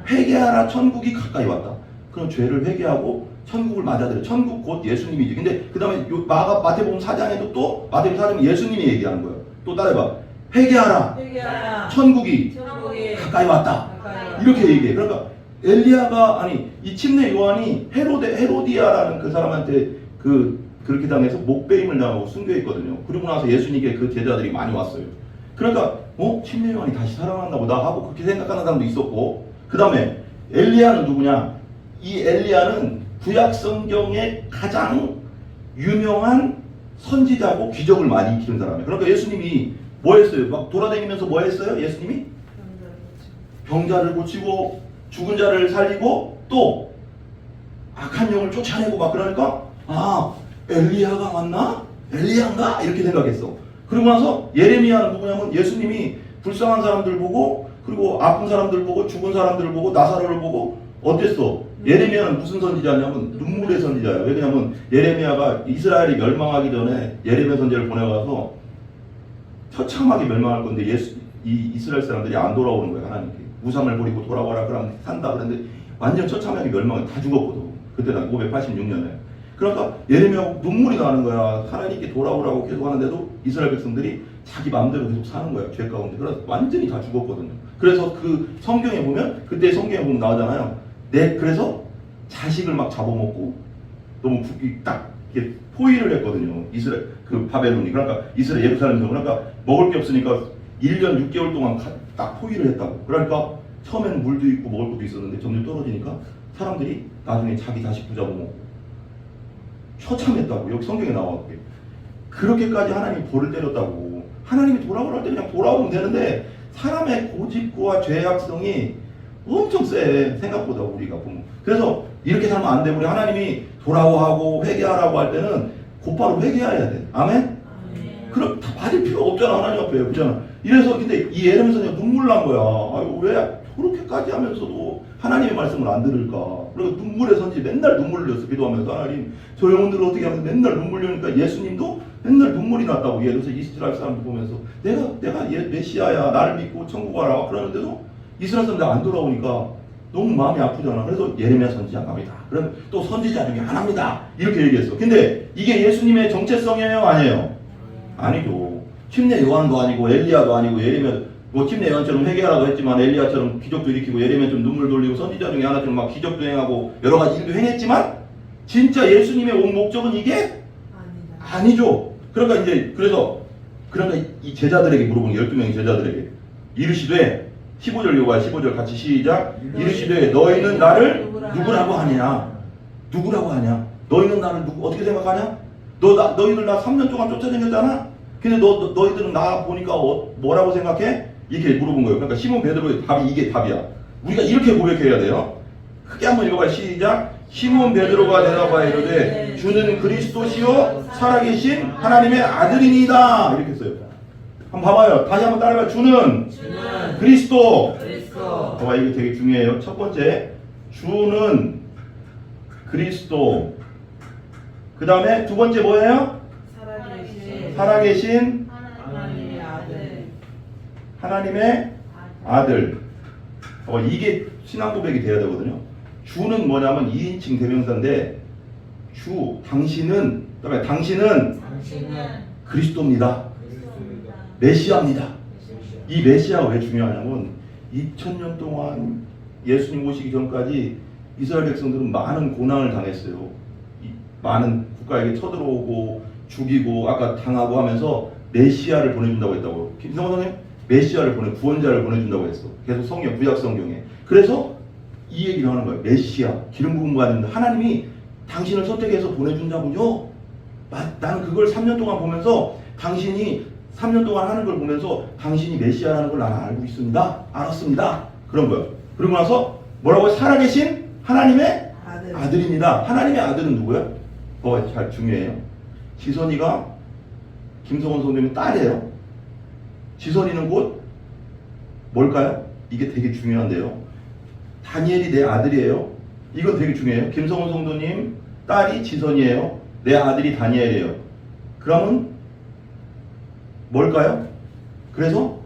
회개하라. 천국이 가까이 왔다. 그럼 죄를 회개하고 천국을 맞아들여. 천국 곧 예수님이지. 근데 그 다음에 마태복음 4장에도 또 마태복음 4장에 예수님이 얘기하는 거예요. 또 따라해봐. 회개하라. 천국이 가까이 왔다. 이렇게 얘기해. 그러니까 엘리야가 아니 이 침례 요한이 헤로디아라는 그 사람한테 그렇게 당해서 목베임을 당하고 순교했거든요. 그러고 나서 예수님께 그 제자들이 많이 왔어요. 그러니까 침례 요한이 다시 살아났나 보다 하고 그렇게 생각하는 사람도 있었고 그 다음에 엘리야는 누구냐? 이 엘리야는 구약 성경의 가장 유명한 선지자고 기적을 많이 일으키는 사람이에요. 그러니까 예수님이 뭐 했어요? 막 돌아다니면서 뭐 했어요? 예수님이? 병자를 고치고 죽은 자를 살리고 또 악한 영을 쫓아내고 막 그러니까 엘리야가 맞나? 엘리야인가? 이렇게 생각했어. 그러고 나서 예레미야는 누구냐면 예수님이 불쌍한 사람들 보고 그리고 아픈 사람들 보고 죽은 사람들 보고 나사로를 보고 어땠어? 예레미야는 무슨 선지자냐면 눈물의 선지자예요. 왜냐면 예레미야가 이스라엘이 멸망하기 전에 예레미야 선지자를 보내가서 처참하게 멸망할 건데 이 이스라엘 사람들이 안 돌아오는 거예요. 하나님께 우상을 버리고 돌아와라 그러면 산다 그랬는데 완전 처참하게 멸망을 다 죽었거든. 그때 난 586년에. 그러니까 예레미야가 눈물이 나는 거야. 하나님께 돌아오라고 계속 하는데도 이스라엘 백성들이 자기 마음대로 계속 사는 거야. 죄 가운데. 그래서 완전히 다 죽었거든요. 그래서 그 성경에 보면 그때 성경에 보면 나오잖아요. 그래서 자식을 막 잡아먹고 너무 딱 이렇게 포위를 했거든요. 이스라엘 그 바벨론이. 그러니까 이스라엘 예루살렘에서 그러니까 먹을 게 없으니까 1년 6개월 동안 딱 포위를 했다고. 그러니까 처음에는 물도 있고 먹을 것도 있었는데 점점 떨어지니까 사람들이 나중에 자기 자식도 잡아먹고 처참했다고. 여기 성경에 나왔게. 그렇게까지 하나님이 벌을 때렸다고. 하나님이 돌아오라 할 때 그냥 돌아오면 되는데 사람의 고집과 죄악성이 엄청 세. 생각보다 우리가 보면. 그래서 이렇게 살면 안 돼. 우리 하나님이 돌아오고 회개하라고 할 때는 곧바로 회개해야 돼. 아멘? 그럼 다 받을 필요 없잖아. 하나님 앞에. 그렇잖아. 이래서 근데 이 예레미야 선지자가 눈물 난 거야. 아유, 왜 저렇게까지 하면서도 하나님의 말씀을 안 들을까? 그리고 눈물의 선지 맨날 눈물을 흘렸어. 기도하면서 하나님 저 영혼들을 어떻게 하면서 맨날 눈물 흘리니까 예수님도 맨날 눈물이 났다고. 그래서 이스라엘 사람들 보면서 내가 메시아야 나를 믿고 천국 가라 그러는데도 이스라엘 사람들 안 돌아오니까 너무 마음이 아프잖아. 그래서 예레미야 선지자갑니다. 그러면 또 선지자 중에 하나입니다. 이렇게 얘기했어. 근데 이게 예수님의 정체성이에요? 아니에요? 아니죠. 침례 요한도 아니고 엘리야도 아니고 예레미야 침례 요한처럼 회개하라고 했지만 엘리야처럼 기적도 일으키고 예레미야처럼 눈물 돌리고 선지자 중에 하나처럼 막 기적도 행하고 여러 가지 일도 행했지만 진짜 예수님의 온 목적은 이게 아니죠. 그러니까 이 제자들에게 물어보는 12명의 제자들에게 이르시되 15절 요구야. 15절 같이 시작. 이르시되 너희는 나를 누구라고 하냐? 누구라고 하냐? 너희는 나를 어떻게 생각하냐? 너희들 나 3년 동안 쫓아다녔잖아? 근데 너희들은 나 보니까 뭐라고 생각해? 이렇게 물어본 거예요. 그러니까 시몬 베드로의 답이 이게 답이야. 우리가 이렇게 고백해야 돼요. 크게 한번 읽어봐요. 시작. 시몬 베드로가 대답하여 이르되 주는 그리스도시요 살아계신 하나님의 아들이니이다. 이렇게 써요. 한번 봐봐요. 다시 한번 따라해봐요. 주는 그리스도. 봐봐, 이게 되게 중요해요. 첫 번째, 주는 그리스도. 그 다음에 두 번째 뭐예요? 살아계신 하나님의 아들. 이게 신앙 고백이 돼야 되거든요. 주는 뭐냐면 2인칭 대명사인데 당신은 그리스도입니다. 메시아입니다. 이 메시아가 왜 중요하냐면 2000년 동안 예수님 오시기 전까지 이스라엘 백성들은 많은 고난을 당했어요. 많은 국가에게 쳐들어오고 죽이고 아까 당하고 하면서 메시아를 보내준다고 했다고. 김성원 선생님 메시아를 구원자를 보내준다고 했어. 계속 구약 성경에. 그래서 이 얘기를 하는 거예요. 메시아 기름 부음 받는 하나님이 당신을 선택해서 보내준다군요. 나는 그걸 3년 동안 보면서 당신이 3년 동안 하는 걸 보면서 당신이 메시아라는 걸 나는 알고 있습니다. 알았습니다. 그런 거예요. 그러고 나서 뭐라고요? 살아계신 하나님의 아들입니다. 하나님의 아들은 누구예요? 잘 중요해요. 지선이가 김성원 선생님 딸이에요. 지선이는 곧 뭘까요? 이게 되게 중요한데요. 다니엘이 내 아들이에요. 이건 되게 중요해요. 김성원 성도님 딸이 지선이에요. 내 아들이 다니엘이에요. 그러면 뭘까요? 그래서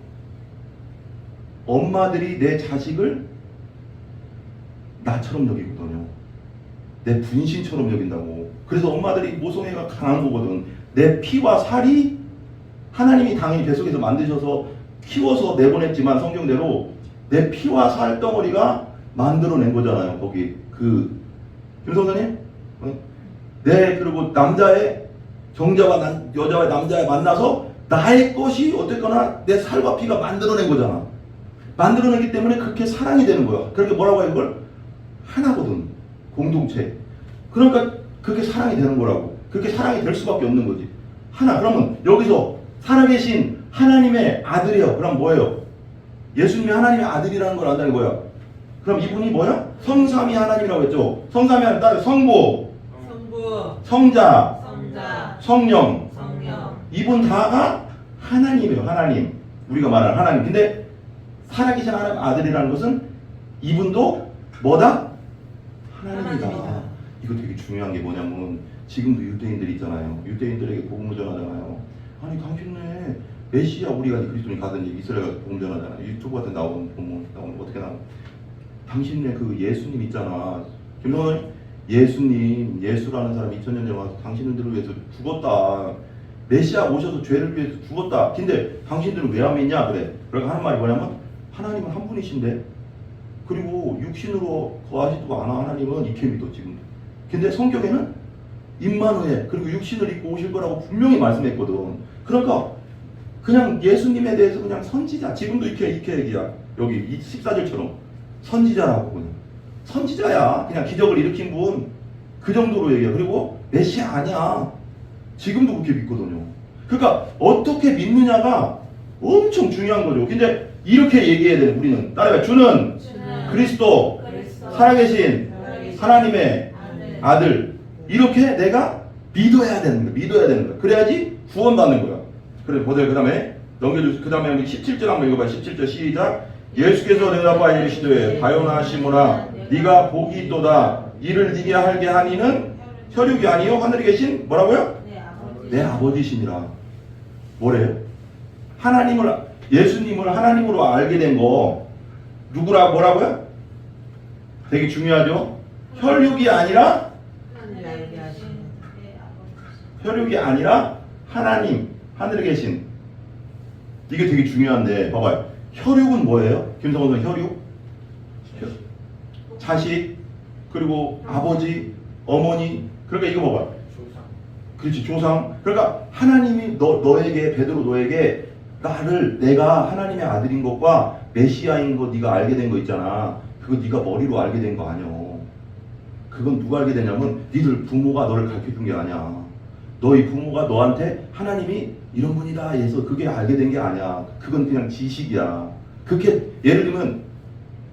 엄마들이 내 자식을 나처럼 여기거든요. 내 분신처럼 여긴다고. 그래서 엄마들이 모성애가 강한 거거든. 내 피와 살이 하나님이 당연히 뱃속에서 만드셔서 키워서 내보냈지만 성경대로 내 피와 살 덩어리가 만들어낸 거잖아요. 거기 김성도님, 그리고 남자의 정자와 여자와 남자에 만나서 나의 것이 어쨌거나 내 살과 피가 만들어낸 거잖아. 만들어내기 때문에 그렇게 사랑이 되는 거야. 그렇게 뭐라고 해요? 이걸 하나거든. 공동체. 그러니까 그렇게 사랑이 되는 거라고. 그렇게 사랑이 될 수밖에 없는 거지. 하나. 그러면 여기서 살아계신 하나님의 아들이요. 그럼 뭐예요? 예수님이 하나님의 아들이라는 걸 안다는 거야. 그럼 이분이 뭐야? 성삼위 하나님이라고 했죠. 성삼위 하나님 따라 성부, 성자, 성령. 이분 다가 하나님이에요. 하나님. 우리가 말하는 하나님. 근데 살아계신 하나님 아들이라는 것은 이분도 뭐다? 하나님이다. 이거 되게 중요한 게 뭐냐면 지금도 유대인들 있잖아요. 유대인들에게 복음을 전하잖아요. 아니 당신네 메시아 우리가 그리스도인 가든지 이스라엘 가서 복음 전하잖아요. 유튜브 같은 나오는 어떻게 나오는 당신네 그 예수님 있잖아. 김성원 예수님 예수라는 사람이 2000년 전에 와서 당신들을 위해서 죽었다. 메시아 오셔서 죄를 위해서 죽었다. 근데 당신들은 왜 안 믿냐? 그래. 그러니까 하는 말이 뭐냐면 하나님은 한 분이신데 그리고 육신으로 거하지도 않아. 하나님은 이렇게 믿어 지금. 근데 성경에는 임마누엘 그리고 육신을 입고 오실 거라고 분명히 말씀했거든. 그러니까 그냥 예수님에 대해서 그냥 선지자. 지금도 이렇게 얘기야. 여기 이 14절처럼 선지자라고 그냥 선지자야. 그냥 기적을 일으킨 분 그 정도로 얘기해. 그리고 메시아 아니야. 지금도 그렇게 믿거든요. 그러니까 어떻게 믿느냐가 엄청 중요한 거죠. 근데 이렇게 얘기해야 돼. 우리는 따라가 주는 그리스도 살아계신 하나님의 아들. 이렇게 내가 믿어야 되는 거야. 믿어야 되는 거야. 그래야지 구원받는 거야. 그래 보세요. 그 다음에 넘겨주세요. 그 다음에 우리 17절 한번 읽어봐요. 17절 시작. 예수께서 대답하여 이르시되 바요나 시몬아 네가 복이 있도다. 이를 네게 하게 하니는 혈육이 아니요 하늘에 계신 뭐라고요? 내 아버지시니라. 뭐래요? 하나님을 예수님을 하나님으로 알게 된 거 누구라 뭐라고요? 되게 중요하죠. 혈육이 아니라 하나님 하늘에 계신. 이게 되게 중요한데 봐봐요. 혈육은 뭐예요? 김성원 선생 혈육? 자식 그리고 아버지 어머니. 그러니까 이거 봐봐요. 그렇지 조상. 그러니까 하나님이 너에게 베드로 너에게 내가 하나님의 아들인 것과 메시아인 거 네가 알게 된 거 있잖아. 그거 네가 머리로 알게 된 거 아니야. 그건 누가 알게 되냐면 니들 부모가 너를 가르쳐준 게 아니야. 너희 부모가 너한테 하나님이 이런 분이다 해서 그게 알게 된 게 아니야. 그건 그냥 지식이야. 그렇게 예를 들면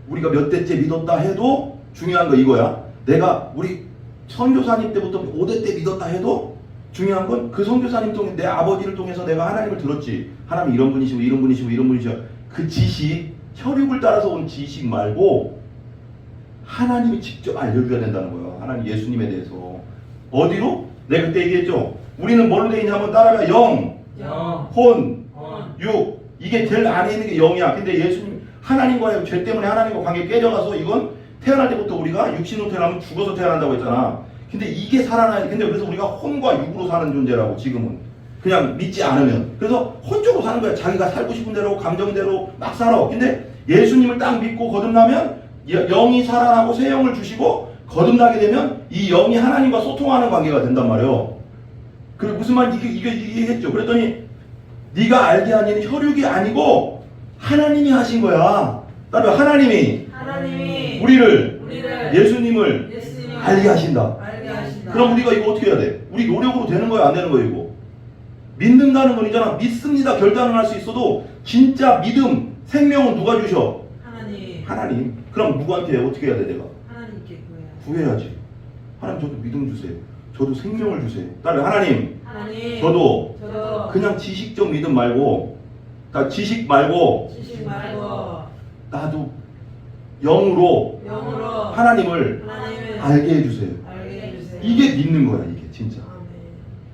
우리가 몇 대째 믿었다 해도 중요한 거 이거야. 내가 우리 선교사님 때부터 5대 때 믿었다 해도 중요한 건 그 선교사님 통해 내 아버지를 통해서 내가 하나님을 들었지. 하나님 이런 분이시고 이런 분이시고 이런 분이시고 그 지식 혈육을 따라서 온 지식 말고 하나님이 직접 알려줘야 된다는 거예요. 하나님 예수님에 대해서. 어디로? 내가 그때 얘기했죠. 우리는 뭘로 돼 있냐면 따라가 영, 혼, 육. 이게 제일 안에 있는 게 영이야. 근데 예수님 하나님과의 죄 때문에 하나님과 관계 깨져가서 이건 태어날 때부터 우리가 육신으로 태어나면 죽어서 태어난다고 했잖아. 근데 이게 살아나야 돼. 근데 그래서 우리가 혼과 육으로 사는 존재라고 지금은. 그냥 믿지 않으면. 그래서 혼적으로 사는 거야. 자기가 살고 싶은 대로 감정대로 막 살아. 근데 예수님을 딱 믿고 거듭나면 영이 살아나고 새 영을 주시고 거듭나게 되면 이 영이 하나님과 소통하는 관계가 된단 말이에요. 그래 무슨 말 이게 했죠. 그랬더니 네가 알게 하는 혈육이 아니고 하나님이 하신 거야. 따라서 하나님이 우리를 예수님을 알게 하신다. 그럼 우리가 이거 어떻게 해야 돼? 우리 노력으로 되는 거야 안 되는 거야 이거? 믿는다는 건 있잖아. 믿습니다 결단을 할 수 있어도 진짜 믿음 생명은 누가 주셔? 하나님. 그럼 누구한테 어떻게 해야 돼 내가? 하나님께 구해야지. 하나님 저도 믿음 주세요. 저도 생명을 주세요. 따라 하나님, 하나님 저도 저도 그냥 지식적 믿음 말고, 지식 말고 지식 말고 나도 영으로 영으로 하나님을 하나님을 알게 해주세요. 알게 해주세요. 이게 믿는 거야, 이게 진짜. 아멘.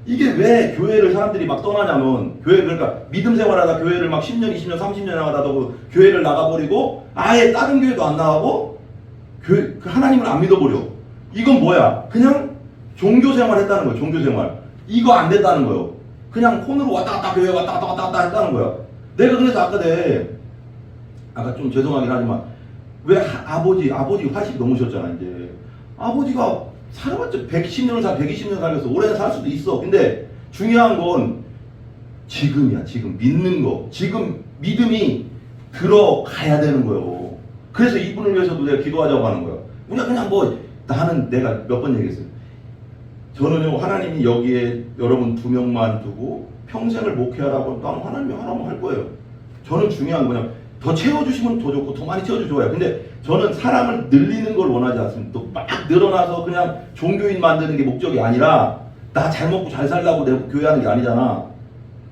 이게 왜 교회를 사람들이 막 떠나냐면, 교회, 그러니까 믿음 생활하다 교회를 막 10년, 20년, 30년 나가다가 교회를 나가버리고 아예 다른 교회도 안 나가고 그 하나님을 안 믿어버려. 이건 뭐야? 그냥 종교 생활 했다는 거예요. 종교 생활. 이거 안 됐다는 거예요. 그냥 폰으로 왔다 갔다 교회 왔다 갔다 했다는 거야. 내가 그래서 아까 좀 죄송하긴 하지만 왜 아버지 80 넘으셨잖아. 이제 아버지가 살아봤자 110년을 120년 살겠어. 오래 살 수도 있어. 근데 중요한 건 지금이야. 지금 믿는 거. 지금 믿음이 들어가야 되는 거예요. 그래서 이분을 위해서도 내가 기도하자고 하는 거야. 그냥 뭐 나는 내가 몇 번 얘기했어요. 저는요, 하나님이 여기에 여러분 2명만 두고 평생을 목회하라고 하면 하나님이 하나만 할 거예요. 저는 중요한 거냐, 더 채워주시면 더 좋고 더 많이 채워주면 좋아요. 근데 저는 사람을 늘리는 걸 원하지 않습니다. 또 막 늘어나서 그냥 종교인 만드는 게 목적이 아니라 나 잘 먹고 잘 살라고 내가 교회하는 게 아니잖아.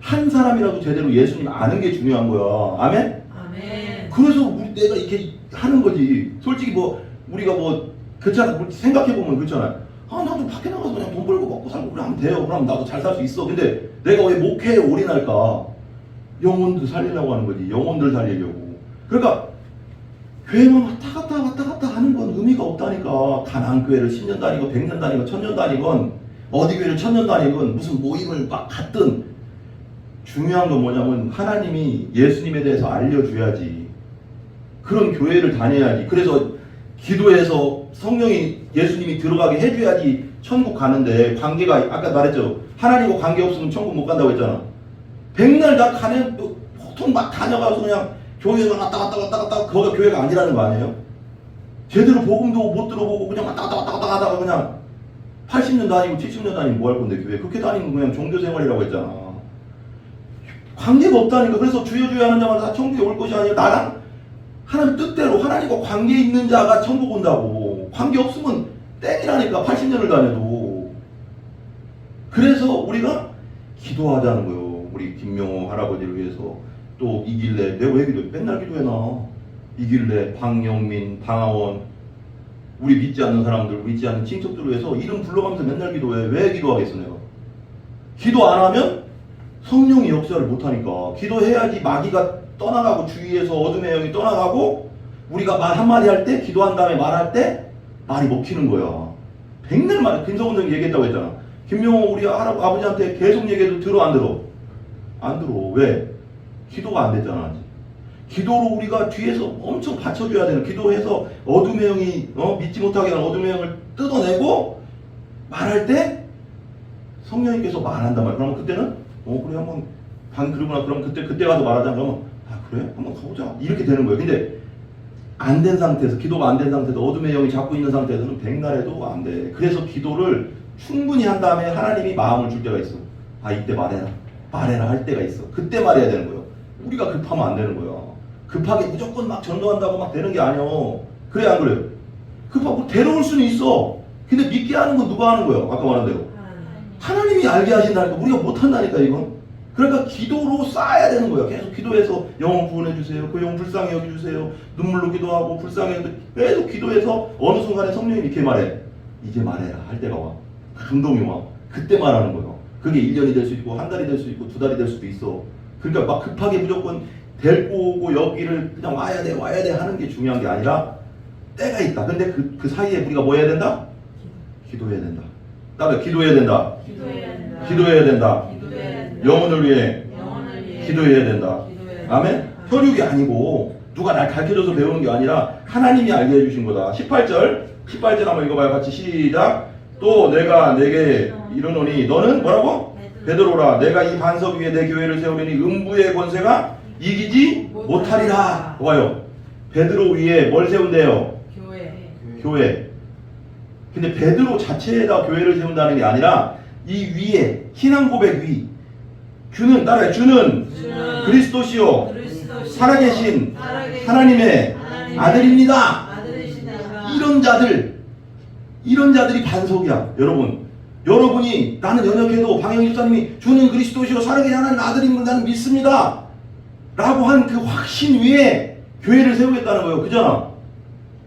한 사람이라도 제대로 예수님 아는 게 중요한 거야. 아멘? 아멘. 그래서 내가 이렇게 하는 거지. 솔직히 뭐 우리가 뭐 그렇잖아. 생각해보면 그렇잖아. 나도 밖에 나가서 그냥 돈 벌고 먹고 살고 그러면 돼요. 그럼 나도 잘 살 수 있어. 근데 내가 왜 목회에 올인할까? 영혼들 살리려고 하는 거지. 영혼들 살리려고. 그러니까 교회만 왔다 갔다 하는 건 의미가 없다니까. 가나안 교회를 10년 다니고 100년 다니고 1000년 다니건 어디 교회를 1000년 다니건 무슨 모임을 막 갔든 중요한 건 뭐냐면 하나님이 예수님에 대해서 알려줘야지. 그런 교회를 다녀야지. 그래서 기도해서 성령이 예수님이 들어가게 해줘야지 천국 가는데, 관계가 아까 말했죠. 하나님과 관계 없으면 천국 못 간다고 했잖아. 백날 다 가면 보통 막 다녀가서 그냥 교회만 왔다 갔다 거기가 교회가 아니라는 거 아니에요? 제대로 복음도 못 들어보고 그냥 왔다 갔다 하다가 그냥 80년 다니고 70년 다니면 뭐 할 건데 교회 그렇게 다니면 그냥 종교생활이라고 했잖아. 관계가 없다니까. 그래서 주여 하는 자마다 천국에 올 것이 아니라 나랑 하나님 뜻대로 하나님과 관계 있는 자가 천국 온다고. 관계 없으면 땡이라니까. 80년을 다녀도. 그래서 우리가 기도하자는 거예요. 우리 김명호 할아버지를 위해서. 또 이길래, 내가 왜 기도해? 맨날 기도해놔. 이길래, 방영민, 방하원, 우리 믿지 않는 사람들, 믿지 않는 친척들을 위해서 이름 불러가면서 맨날 기도해. 왜 기도하겠어 내가? 기도 안 하면 성령이 역사를 못하니까. 기도해야지 마귀가 떠나가고 주위에서 어둠의 영이 떠나가고 우리가 말 한마디 할 때, 기도한 다음에 말할 때 말이 먹히는 거야. 백날 말, 김성훈 형이 얘기했다고 했잖아. 김명호 우리 아버지한테 계속 얘기해도 들어 안 들어? 안 들어. 왜? 기도가 안 됐잖아. 아직. 기도로 우리가 뒤에서 엄청 받쳐줘야 되는, 기도해서 어둠의 영이 믿지 못하게 하는 어둠의 영을 뜯어내고 말할 때 성령님께서 말한단 말이야. 그러면 그때는 그래 한번 그러구나. 그럼 그때 가서 말하자. 그러면 그래? 한번 가보자. 이렇게 되는 거예요. 근데 안 된 상태에서, 기도가 안 된 상태에서, 어둠의 영이 잡고 있는 상태에서는 백날 해도 안 돼. 그래서 기도를 충분히 한 다음에 하나님이 마음을 줄 때가 있어. 이때 말해라 할 때가 있어. 그때 말해야 되는 거예요. 우리가 급하면 안 되는 거야. 급하게 무조건 막 전도한다고 막 되는 게 아니야. 그래 안 그래요? 급하고 데려올 수는 있어. 근데 믿게 하는 건 누가 하는 거야? 아까 말한 대로 하나님이 알게 하신다니까. 우리가 못한다니까 이건. 그러니까 기도로 쌓아야 되는 거예요. 계속 기도해서 영혼 구원해 주세요. 그 영혼 불쌍히 여겨주세요. 눈물로 기도하고 불쌍히 계속 기도해서 어느 순간에 성령님이 이렇게 말해. 이제 말해라 할 때가 와. 감동이 와. 그때 말하는 거예요. 그게 1년이 될 수 있고 한 달이 될 수 있고 2달이 될 수도 있어. 그러니까 막 급하게 무조건 데리고 오고 여기를 그냥 와야 돼 하는 게 중요한 게 아니라 때가 있다. 근데 그 사이에 우리가 뭐 해야 된다? 기도해야 된다. 다음에 기도해야 된다. 기도해야 된다. 영혼을 위해 기도해야 된다. 아멘? 혈육이 아니고 누가 날 가르쳐줘서 배우는 게 아니라 하나님이 알게 해주신 거다. 18절 한번 읽어봐요. 같이 시작. 또 내가 내게 이르노니 너는 뭐라고? 베드로라. 내가 이 반석 위에 내 교회를 세우려니 음부의 권세가 이기지 못하리라. 봐요. 베드로 위에 뭘 세운대요? 교회. 근데 베드로 자체에다 교회를 세운다는 게 아니라 이 위에 신앙 고백 위. 주는 따라해. 주는 그리스도시요 살아계신 하나님의 아들입니다. 이런 자들이 반석이야. 여러분 여러분이 나는 연약해도 방영 집사님이 주는 그리스도시요 살아계신 하나님 아들인 걸 나는 믿습니다 라고 한 그 확신 위에 교회를 세우겠다는 거예요. 그잖아.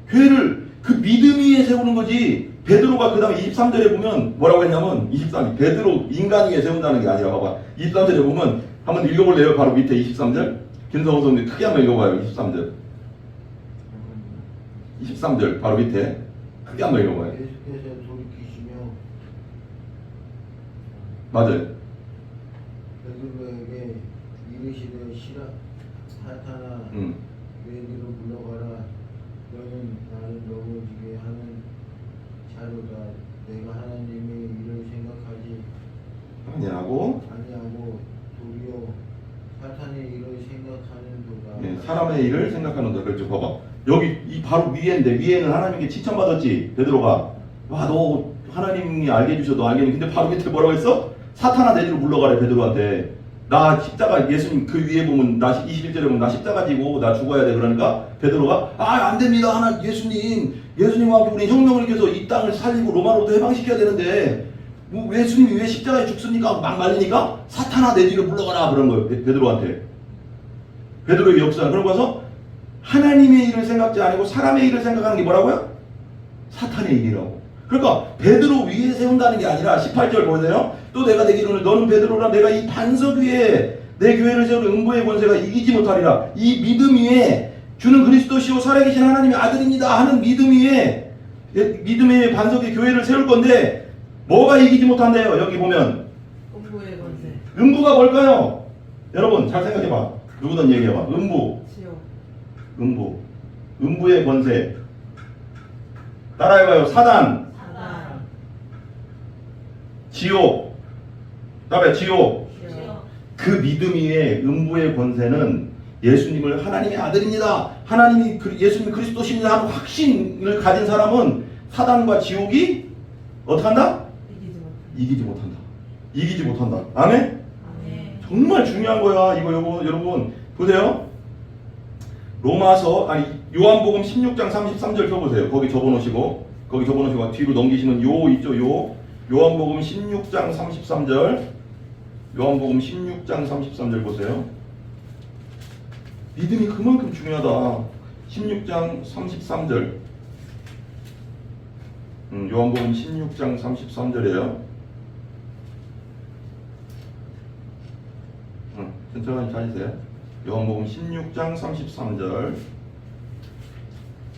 교회를 그 믿음 위에 세우는 거지. 베드로가 그 다음에 23절에 보면 뭐라고 했냐면 23절 베드로 인간 위에 세운다는 게 아니라 봐봐. 23절에 보면 한번 읽어볼래요? 바로 밑에 23절. 김성호 선생님 크게 한번 읽어봐요. 23절. 23절 바로 밑에 크게 한번 읽어봐요. 계속해서 돌이키시며 맞아요. 베드로에게 이르시되 시라 사탄아 너희로 물러가라 너는 나를 넘어지게 하는 자로다 내가 하나님의 일을 생각하지 아니라고 아니하고 도리어 사탄의 일을 생각하는도다. 네, 사람의 일을 생각하는다. 그렇죠. 봐봐. 여기 이 바로 위에인데 위에는 하나님께 칭찬받았지. 베드로가 와 너 하나님이 알게 해주셔 너 알게 했는데 근데 바로 밑에 뭐라고 했어? 사탄아 내 뒤로 물러가래 베드로한테. 나 십자가 예수님 그 위에 보면 나 21절에 보면 나 십자가 지고 나 죽어야 돼. 그러니까 베드로가 안 됩니다. 하나 예수님과 함께 우리 혁명을 일으켜서 이 땅을 살리고 로마로부터 해방시켜야 되는데 뭐 예수님이 왜 십자가에 죽습니까? 막 말리니까 사탄아 내 뒤로 물러가라 그런 거예요. 베드로한테. 베드로의 역사. 그러고 가서 하나님의 일을 생각지 않고 사람의 일을 생각하는 게 뭐라고요? 사탄의 일이라고. 그러니까 베드로 위에 세운다는 게 아니라 18절 보세요. 또 내가 내게 이르노니 너는 베드로라 내가 이 반석 위에 내 교회를 세우는 음부의 권세가 이기지 못하리라. 이 믿음 위에 주는 그리스도시요 살아계신 하나님의 아들입니다 하는 믿음 위에 반석의 교회를 세울 건데 뭐가 이기지 못한대요? 여기 보면 음부의 권세. 음부가 뭘까요? 여러분 잘 생각해봐. 누구든 얘기해봐. 지옥. 음부의 권세. 따라해봐요. 사단. 지옥. 따라해. 지옥. 그 믿음 위에 음부의 권세는 예수님을 하나님의 아들입니다. 하나님이 예수님이 그리스도십니다 하는 확신을 가진 사람은 사단과 지옥이 어떻게 한다? 이기지 못한다. 아멘? 정말 중요한 거야. 이거 여러분 보세요. 요한복음 16장 33절 펴보세요. 거기 접어놓으시고 뒤로 넘기시면 요 있죠. 요한복음 16장 33절. 요한복음 16장 33절 보세요. 믿음이 그만큼 중요하다. 16장 33절. 요한복음 16장 33절이에요. 천천히 찾으세요. 요한복음 16장 33절.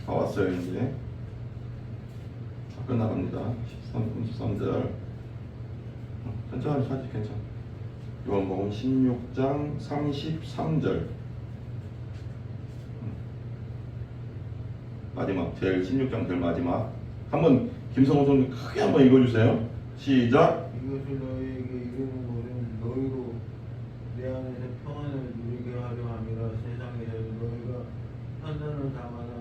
다 왔어요 이제. 다 끝나갑니다. 33절. 천천히 찾으세요. 괜찮아. 요한복음 16장 33절. 마지막 제일 16장 제일 마지막. 한번 김성호 선생님 크게 한번 읽어주세요. 시작. 이것을 너희에게 이르는 것은 너희로 내 안에서 평안을 누리게 하려 함이라. 세상에서 너희가 환난을 당하나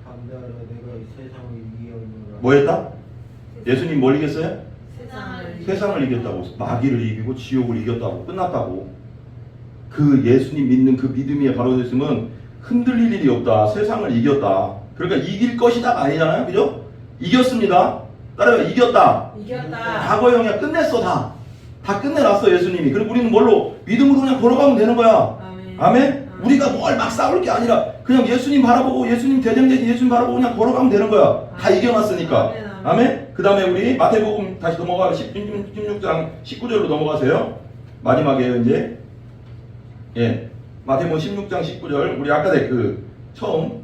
감사하라. 내가 세상을 이기었노라. 뭐 했다? 예수님 뭘 이겼어요? 세상을 세상을 이겼다고. 마귀를 이기고 지옥을 이겼다고. 끝났다고. 그 예수님 믿는 그 믿음 위에 바로 섰으면 흔들릴 일이 없다. 세상을 이겼다. 그러니까 이길 것이다가 아니잖아요. 그죠? 이겼습니다. 따라요. 이겼다. 과거형이야. 끝냈어. 다 끝내놨어 예수님이. 그리고 우리는 뭘로? 믿음으로 그냥 걸어가면 되는 거야. 아멘? 우리가 뭘 막 싸울 게 아니라 그냥 예수님 바라보고 예수님 대장되신 예수님 바라보고 그냥 걸어가면 되는 거야. 다 이겨놨으니까. 아멘? 그 다음에 우리 마태복음 다시 넘어가 16장 19절로 넘어가세요. 마지막에 이제 마태복음 16장 19절 우리 아까 처음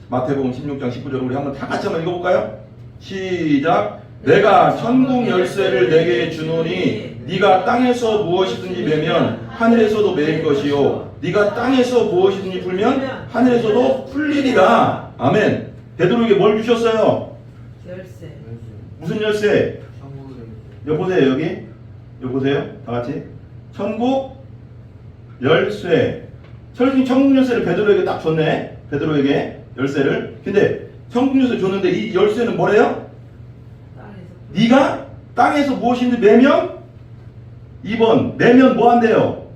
마태복음 16장 19절 우리 한번 다 같이 한번 읽어볼까요? 시작. 내가 천국 열쇠를 내게 주노니 네가 땅에서 무엇이든지 매면 하늘에서도 매일 것이요 네가 땅에서 무엇이든지 풀면 하늘에서도 풀리리라. 아멘. 베드로에게 뭘 주셨어요? 열쇠. 무슨 열쇠? 여기 보세요. 여기 보세요. 다 같이. 천국 열쇠. 천국 열쇠를 베드로에게 딱 줬네. 베드로에게 열쇠를. 근데 천국 열쇠 줬는데 이 열쇠는 뭐래요? 네가 땅에서 무엇인지 매면 2번 매면 뭐 한대요?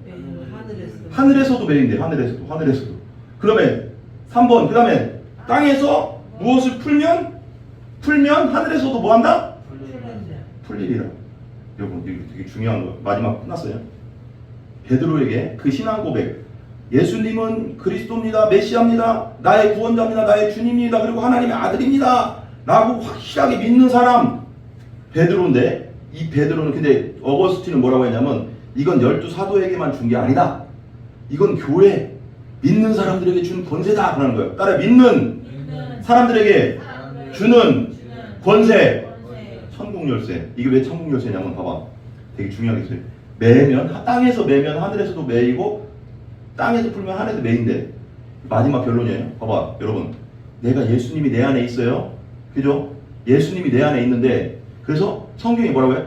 하늘에서도 매인대. 하늘에서도. 그러면 3번 그 다음에 땅에서 무엇을 풀면 하늘에서도 뭐 한다? 풀리리라. 여러분 이거 되게 중요한 거 마지막 끝났어요. 베드로에게 그 신앙 고백, 예수님은 그리스도입니다, 메시아입니다, 나의 구원자입니다, 나의 주님입니다, 그리고 하나님의 아들입니다 라고 확실하게 믿는 사람 베드로인데, 이 베드로는 근데 어거스틴은 뭐라고 했냐면 이건 12사도에게만 준 게 아니다, 이건 교회 믿는 사람들에게 준 권세다 그러는 거예요. 따라 믿는 사람들에게 주는 권세, 천국 열쇠. 이게 왜 천국 열쇠냐면 봐봐, 되게 중요하겠어요. 매면 땅에서 매면 하늘에서도 매이고 땅에서 풀면 하늘에서 매인데 마지막 결론이에요. 봐봐 여러분, 내가 예수님이 내 안에 있어요, 그죠? 예수님이 내 안에 있는데, 그래서 성경이 뭐라고 해?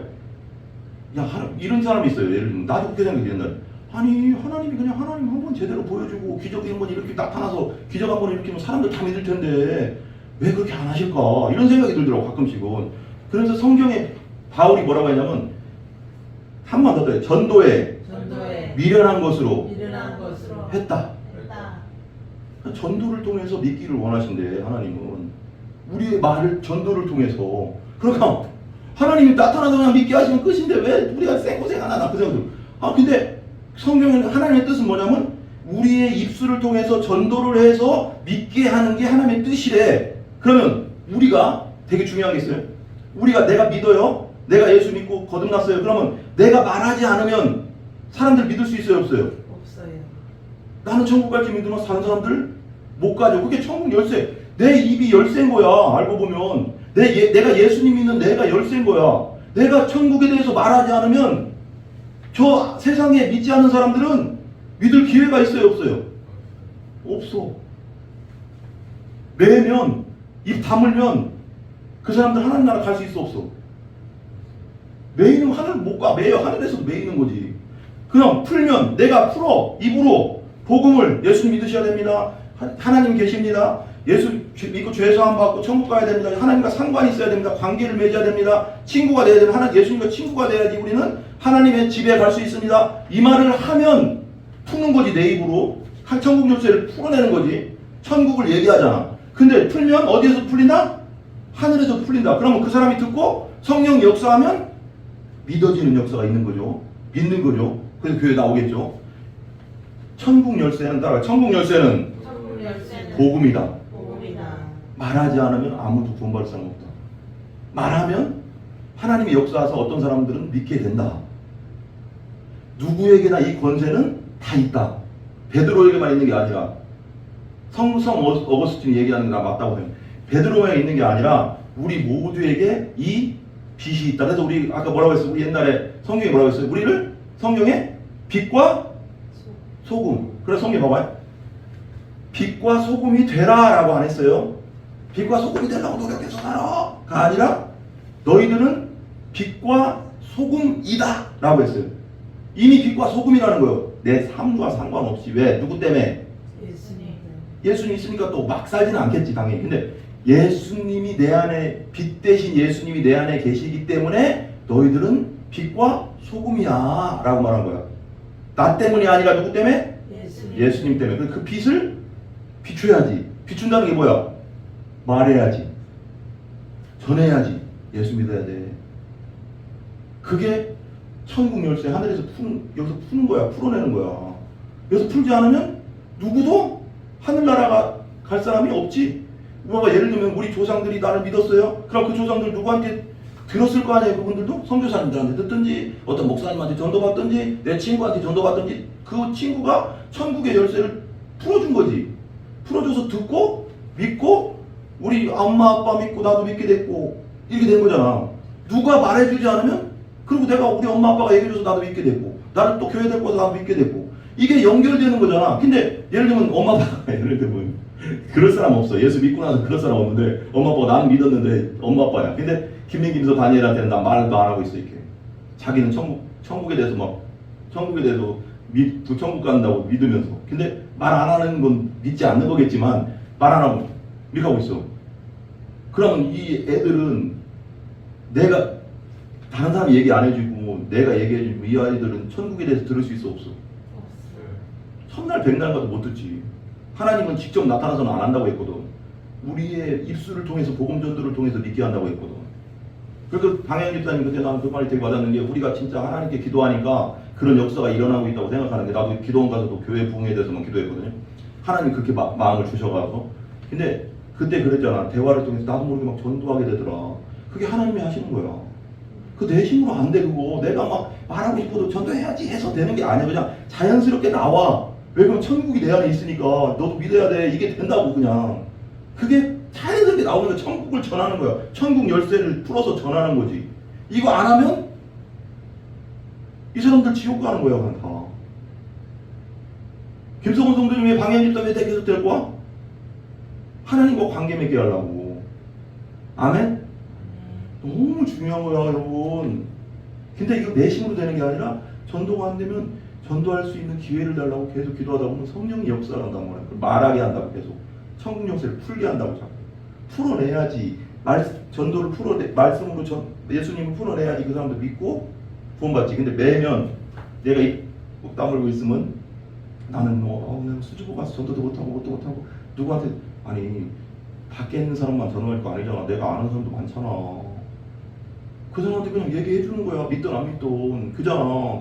야, 이런 사람이 있어요. 예를 들면 나도 그렇게 생각해. 옛날에 아니 하나님이 그냥 하나님 한번 제대로 보여주고 기적이 한번 이렇게 나타나서 기적 한번 일으키면 사람들 다 믿을 텐데 왜 그렇게 안 하실까, 이런 생각이 들더라고 가끔씩은. 그래서 성경에 바울이 뭐라고 했냐면 한 번 더 더 전도에 미련한 것으로 했다. 전도를 통해서 믿기를 원하신대 하나님은. 우리의 말을 전도를 통해서. 그러니까 하나님이 나타나서 그냥 믿게 하시면 끝인데 왜 우리가 생고생 안 하나 그 생각들. 근데 성경에는 하나님의 뜻은 뭐냐면 우리의 입술을 통해서 전도를 해서 믿게 하는 게 하나님의 뜻이래. 그러면 우리가 되게 중요한 게 있어요. 우리가 내가 믿어요, 내가 예수 믿고 거듭났어요. 그러면 내가 말하지 않으면 사람들 믿을 수 있어요, 없어요? 없어요. 나는 천국 갈지 믿으면 다른 사람들 못 가죠. 그게 천국 열쇠. 내 입이 열쇠인 거야. 알고 보면 내가 예수님 믿는 내가 열쇠인 거야. 내가 천국에 대해서 말하지 않으면 저 세상에 믿지 않는 사람들은 믿을 기회가 있어요, 없어요? 없어. 매면 입 다물면 그 사람들 하나님 나라 갈 수 있어, 없어? 매이는 하늘 못 가. 매여. 하늘에서도 매이는 거지. 그냥 풀면 내가 풀어. 입으로 복음을 예수 믿으셔야 됩니다, 하나님 계십니다, 예수 믿고 죄 사함 받고 천국 가야 됩니다, 하나님과 상관이 있어야 됩니다, 관계를 맺어야 됩니다, 친구가 돼야 됩니다, 예수님과 친구가 돼야지 우리는 하나님의 집에 갈 수 있습니다. 이 말을 하면 푸는 거지. 내 입으로 천국 열쇠를 풀어내는 거지. 천국을 얘기하잖아. 근데 풀면 어디에서 풀린다? 하늘에서 풀린다. 그러면 그 사람이 듣고 성령 역사하면 믿어지는 역사가 있는 거죠. 믿는 거죠. 그래서 교회 나오겠죠. 천국 열쇠는 따라. 천국 열쇠는 복음이다. 말하지 않으면 아무도 구원받을 사람 없다. 말하면 하나님이 역사하사 어떤 사람들은 믿게 된다. 누구에게나 이 권세는 다 있다. 베드로에게만 있는 게 아니라, 어거스틴이 얘기하는 게 맞다고 생각해요. 베드로에게 있는 게 아니라 우리 모두에게 이 빛이 있다. 그래서 우리 아까 뭐라고 했어요? 우리 옛날에 성경에 뭐라고 했어요? 우리를 성경에 빛과 소금. 그래서 성경 봐봐요. 빛과 소금이 되라 라고 안 했어요. 빛과 소금이 되려고 노력해서 살아가 아니라 너희들은 빛과 소금이다 라고 했어요. 이미 빛과 소금이라는 거예요. 내 삶과 상관없이. 왜? 누구 때문에? 예수님 있으니까 또 막 살지는 않겠지 당연히. 근데 예수님이 내 안에, 빛 대신 예수님이 내 안에 계시기 때문에 너희들은 빛과 소금이야 라고 말한 거야. 나 때문이 아니라 누구 때문에? 예수님 때문에. 그 빛을 비춰야지. 비춘다는 게 뭐야? 말해야지, 전해야지. 예수 믿어야 돼. 그게 천국 열쇠. 하늘에서 여기서 푸는 거야. 풀어내는 거야. 여기서 풀지 않으면 누구도 하늘나라가 갈 사람이 없지. 봐봐, 예를 들면 우리 조상들이 나를 믿었어요. 그럼 그 조상들 누구한테 들었을 거 아니에요. 그분들도 선교사님들한테 듣든지 어떤 목사님한테 전도받든지 내 친구한테 전도받든지 그 친구가 천국의 열쇠를 풀어준 거지. 풀어줘서 듣고 믿고 우리 엄마 아빠 믿고 나도 믿게 됐고 이렇게 된 거잖아. 누가 말해주지 않으면, 그리고 내가 우리 엄마 아빠가 얘기해줘서 나도 믿게 됐고 나를 또 교회 데리고 와서 나도 믿게 됐고 이게 연결되는 거잖아. 근데 예를 들면 엄마 아빠가 예를 들면 그럴 사람 없어. 예수 믿고 나서 그럴 사람 없는데 엄마 아빠가 나는 믿었는데 엄마 아빠야. 근데 김민기 비서 다니엘한테는 나 말도 안 하고 있어. 이렇게 자기는 천국에 대해서 막 천국에 대해서 천국 간다고 믿으면서, 근데 말 안 하는 건 믿지 않는 거겠지만 말 안 하고 이렇게 하고 있어. 그러면 이 애들은 내가 다른 사람이 얘기 안 해주고 내가 얘기해주고 이 아이들은 천국에 대해서 들을 수 있어, 없어? 천날 백날 가도 못 듣지. 하나님은 직접 나타나서는 안 한다고 했거든. 우리의 입술을 통해서 복음 전도를 통해서 믿게 한다고 했거든. 그래서 방향 집사님 그때 나는 그 말이 되게 와닿는 게 우리가 진짜 하나님께 기도하니까 그런 역사가 일어나고 있다고 생각하는데 나도 기도원 가서도 교회 부흥에 대해서만 기도했거든요. 하나님 그렇게 마음을 주셔가서 근데 그때 그랬잖아. 대화를 통해서 나도 모르게 막 전도하게 되더라. 그게 하나님이 하시는 거야. 그 내 힘으로 안 돼 그거. 내가 막 말하고 싶어도 전도해야지 해서 되는 게 아니야. 그냥 자연스럽게 나와. 왜 그러면 천국이 내 안에 있으니까 너도 믿어야 돼. 이게 된다고 그냥. 그게 자연스럽게 나오는 거 천국을 전하는 거야. 천국 열쇠를 풀어서 전하는 거지. 이거 안 하면 이 사람들 지옥 가는 거야 그냥 다. 김성훈 성도님 왜 방향 집사 왜 계속 데리고 와? 하나님과 관계 맺게 하려고. 아멘? 너무 중요한 거야 여러분. 근데 이거 내 힘으로 되는 게 아니라 전도가 안 되면 전도할 수 있는 기회를 달라고 계속 기도하다 보면 성령이 역사를 한단 말이야. 말하게 한다고 계속. 천국 역사를 풀게 한다고 자꾸. 풀어내야지. 전도를 말씀으로 예수님을 풀어내야지 그 사람도 믿고 구원받지. 근데 매면 내가 입 다물고 있으면 나는 내가 수줍어 가서 전도도 못하고 뭣도 못하고 누구한테 아니 밖에 있는 사람만 전도할 거 아니잖아. 내가 아는 사람도 많잖아. 그 사람한테 그냥 얘기해 주는 거야. 믿든 안 믿든 그잖아.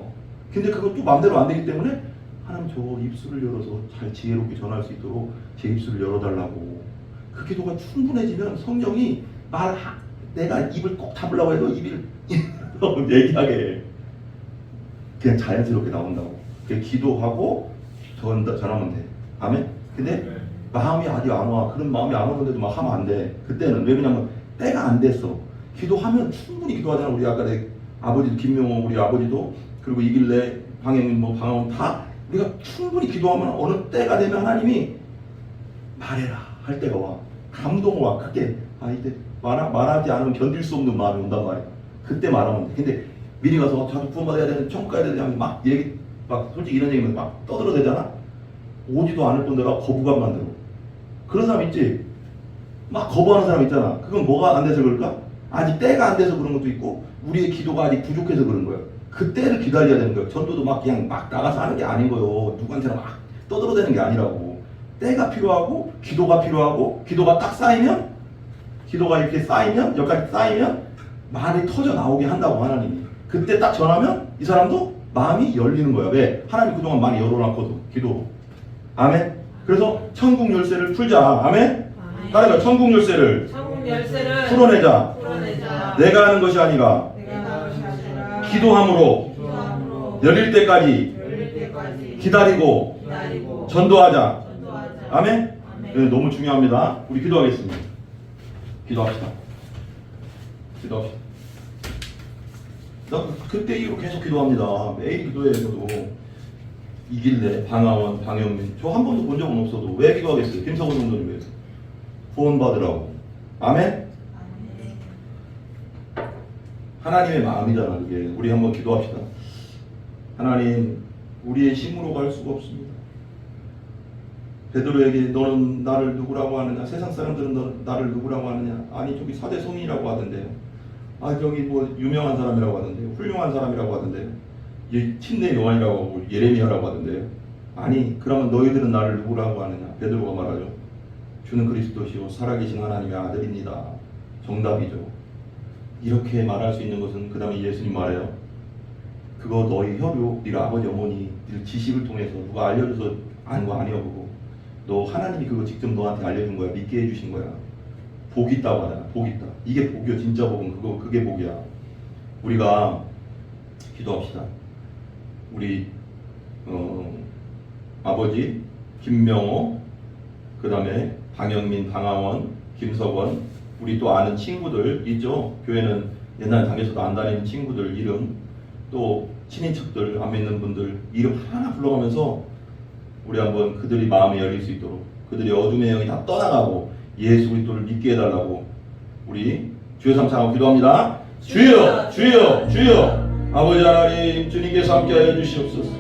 근데 그것도 마음대로 안 되기 때문에 하나님 저 입술을 열어서 잘 지혜롭게 전할 수 있도록 제 입술을 열어달라고. 그 기도가 충분해지면 성령이 내가 입을 꼭 잡으려고 해도 입을 얘기하게 해. 그냥 자연스럽게 나온다고. 그냥 기도하고 전하면 돼. 아멘? 근데 마음이 아직 안 와. 그런 마음이 안 오는데도 막 하면 안 돼. 그때는 왜 그러냐면 때가 안 됐어. 기도하면 충분히 기도하잖아. 우리 아까 내 아버지도 김명호 우리 아버지도 그리고 이길래 방향 방황 다 우리가 충분히 기도하면 어느 때가 되면 하나님이 말해라 할 때가 와. 감동 와. 그때 이때 말하지 않으면 견딜 수 없는 마음이 온단 말이야. 그때 말하면 돼. 근데 미리 가서 자주 구원받아야 되는 천국 가야 되는 막 얘기 막 솔직히 이런 얘기면 막 떠들어대잖아. 오지도 않을 뿐더러 거부감 만들어. 그런 사람 있지. 막 거부하는 사람 있잖아. 그건 뭐가 안 돼서 그럴까? 아직 때가 안 돼서 그런 것도 있고 우리의 기도가 아직 부족해서 그런 거야. 그때를 기다려야 되는 거야. 전도도 막 그냥 막 나가서 하는 게 아닌 거요. 누구한테나 막 떠들어대는 게 아니라고. 때가 필요하고 기도가 필요하고 기도가 딱 쌓이면 기도가 이렇게 쌓이면 여기까지 쌓이면 말이 터져 나오게 한다고 하나님이. 그때 딱 전하면 이 사람도 마음이 열리는 거야. 왜? 하나님 그동안 많이 열어놨거든. 기도로. 아멘. 그래서 천국 열쇠를 풀자. 아멘. 따라가 천국 열쇠를 풀어내자. 내가 하는 것이 아니라 기도함으로 열릴 때까지 기다리고 전도하자. 아멘. 네, 너무 중요합니다. 우리 기도하겠습니다. 기도합시다. 나 그때 이후로 계속 기도합니다. 매일 기도해요. 저도 이길래 방아원, 방영민 저 한 번도 본 적은 없어도 왜 기도하겠어요? 김성훈 정도님 왜 구원 받으라고. 아멘. 하나님의 마음이잖아 그게. 우리 한번 기도합시다. 하나님 우리의 힘으로 갈 수가 없습니다. 베드로에게 너는 나를 누구라고 하느냐? 세상 사람들은 나를 누구라고 하느냐? 아니 저기 사대성인이라고 하던데요. 저기 뭐 유명한 사람이라고 하던데요. 훌륭한 사람이라고 하던데요. 침례 요한이라고 하고 예레미야라고 하던데요. 아니 그러면 너희들은 나를 누구라고 하느냐? 베드로가 말하죠. 주는 그리스도시요 살아계신 하나님의 아들입니다. 정답이죠. 이렇게 말할 수 있는 것은 그 다음에 예수님 말해요. 그거 너희 혈육, 네 아버지 어머니, 네 지식을 통해서 누가 알려줘서 아는 거 아니야 그거. 너 하나님이 그거 직접 너한테 알려준 거야. 믿게 해주신 거야. 복 있다고 하잖아. 복 있다. 이게 복이요. 진짜 복은 그게 복이야. 우리가 기도합시다. 우리 아버지 김명호, 그 다음에 방영민, 방아원, 김석원, 우리 또 아는 친구들 있죠. 교회는 옛날에 다녀서도 안 다니는 친구들 이름, 또 친인척들, 안 믿는 분들 이름 하나 불러가면서 우리 한번 그들이 마음이 열릴 수 있도록, 그들이 어둠의 영이 다 떠나가고 예수 그리스도를 믿게 해달라고 우리 주여 삼창하고 기도합니다. 주여, 주여, 주여. 아버지 하나님, 주님께서 함께하여 주시옵소서.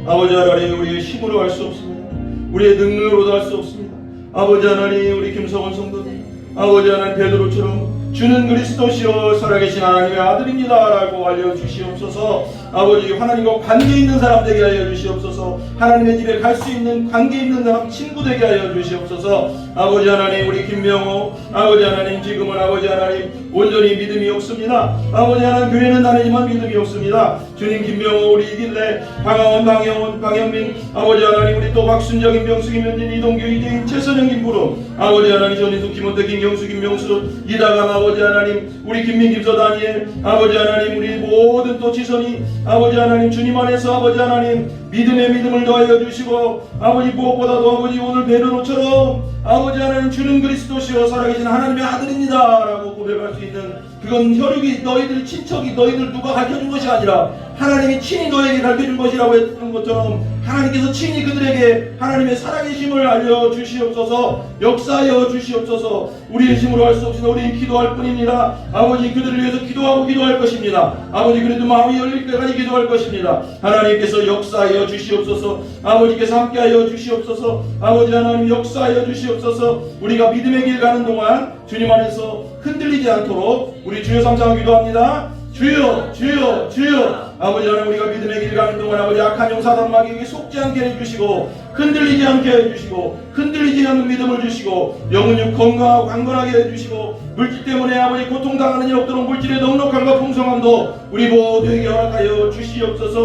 아버지 하나님, 우리의 힘으로 할 수 없습니다. 우리의 능력으로도 할 수 없습니다. 아버지 하나님, 우리 김성원 성도님, 아버지 하나님 베드로처럼 주는 그리스도시요 살아계신 하나님의 아들입니다 라고 알려주시옵소서. 아버지 하나님과 관계 있는 사람 되게 하여 주시옵소서. 하나님의 집에 갈 수 있는 관계 있는 사람 친구 되게 하여 주시옵소서. 아버지 하나님 우리 김명호 아버지 하나님 지금은 아버지 하나님 온전히 믿음이 없습니다. 아버지 하나님 교회는 다니지만 믿음이 없습니다. 주님 김명호 우리 이길래 방황원 방영원 방영민 아버지 하나님 우리 또 박순정 김병수 김현진 이동규 이재인 최선영 김부름 아버지 하나님 전인숙 김원태 김경수 김명수 이다감 아버지 하나님 우리 김민 김서 다니엘 아버지 하나님 우리 모든 또 지선이 아버지 하나님 주님 안에서 아버지 하나님 믿음의 믿음을 더하여 주시고 아버지 무엇보다도 아버지 오늘 베드로처럼 아버지 하나님 주는 그리스도시요 살아계신 하나님의 아들입니다 라고 고백할 수 있는 그건 혈육이 너희들 친척이 너희들 누가 가르쳐준 것이 아니라 하나님이 친히 너에게 가르쳐준 것이라고 했던 것처럼 하나님께서 친히 그들에게 하나님의 살아계심을 알려주시옵소서. 역사하여 주시옵소서. 우리의 힘으로 할 수 없으나 우리는 기도할 뿐입니다. 아버지 그들을 위해서 기도하고 기도할 것입니다. 아버지 그래도 마음이 열릴 때까지 기도할 것입니다. 하나님께서 역사하여 주시옵소서. 아버지께서 함께하여 주시옵소서. 아버지 하나님 역사하여 주시옵소서. 우리가 믿음의 길 가는 동안 주님 안에서 흔들리지 않도록 우리 주여 삼창 기도합니다. 주여 주여 주여. 아버지 하나님 우리가 믿음의 길 가는 동안 아버지 악한 영 사단 마귀에게 속지 않게 해주시고 흔들리지 않게 해주시고 흔들리지 않는 믿음을 주시고 영혼육 건강하고 강건하게 해주시고 물질 때문에 아버지 고통당하는 일 없도록 물질의 넉넉함과 풍성함도 우리 모두에게 허락하여 주시옵소서.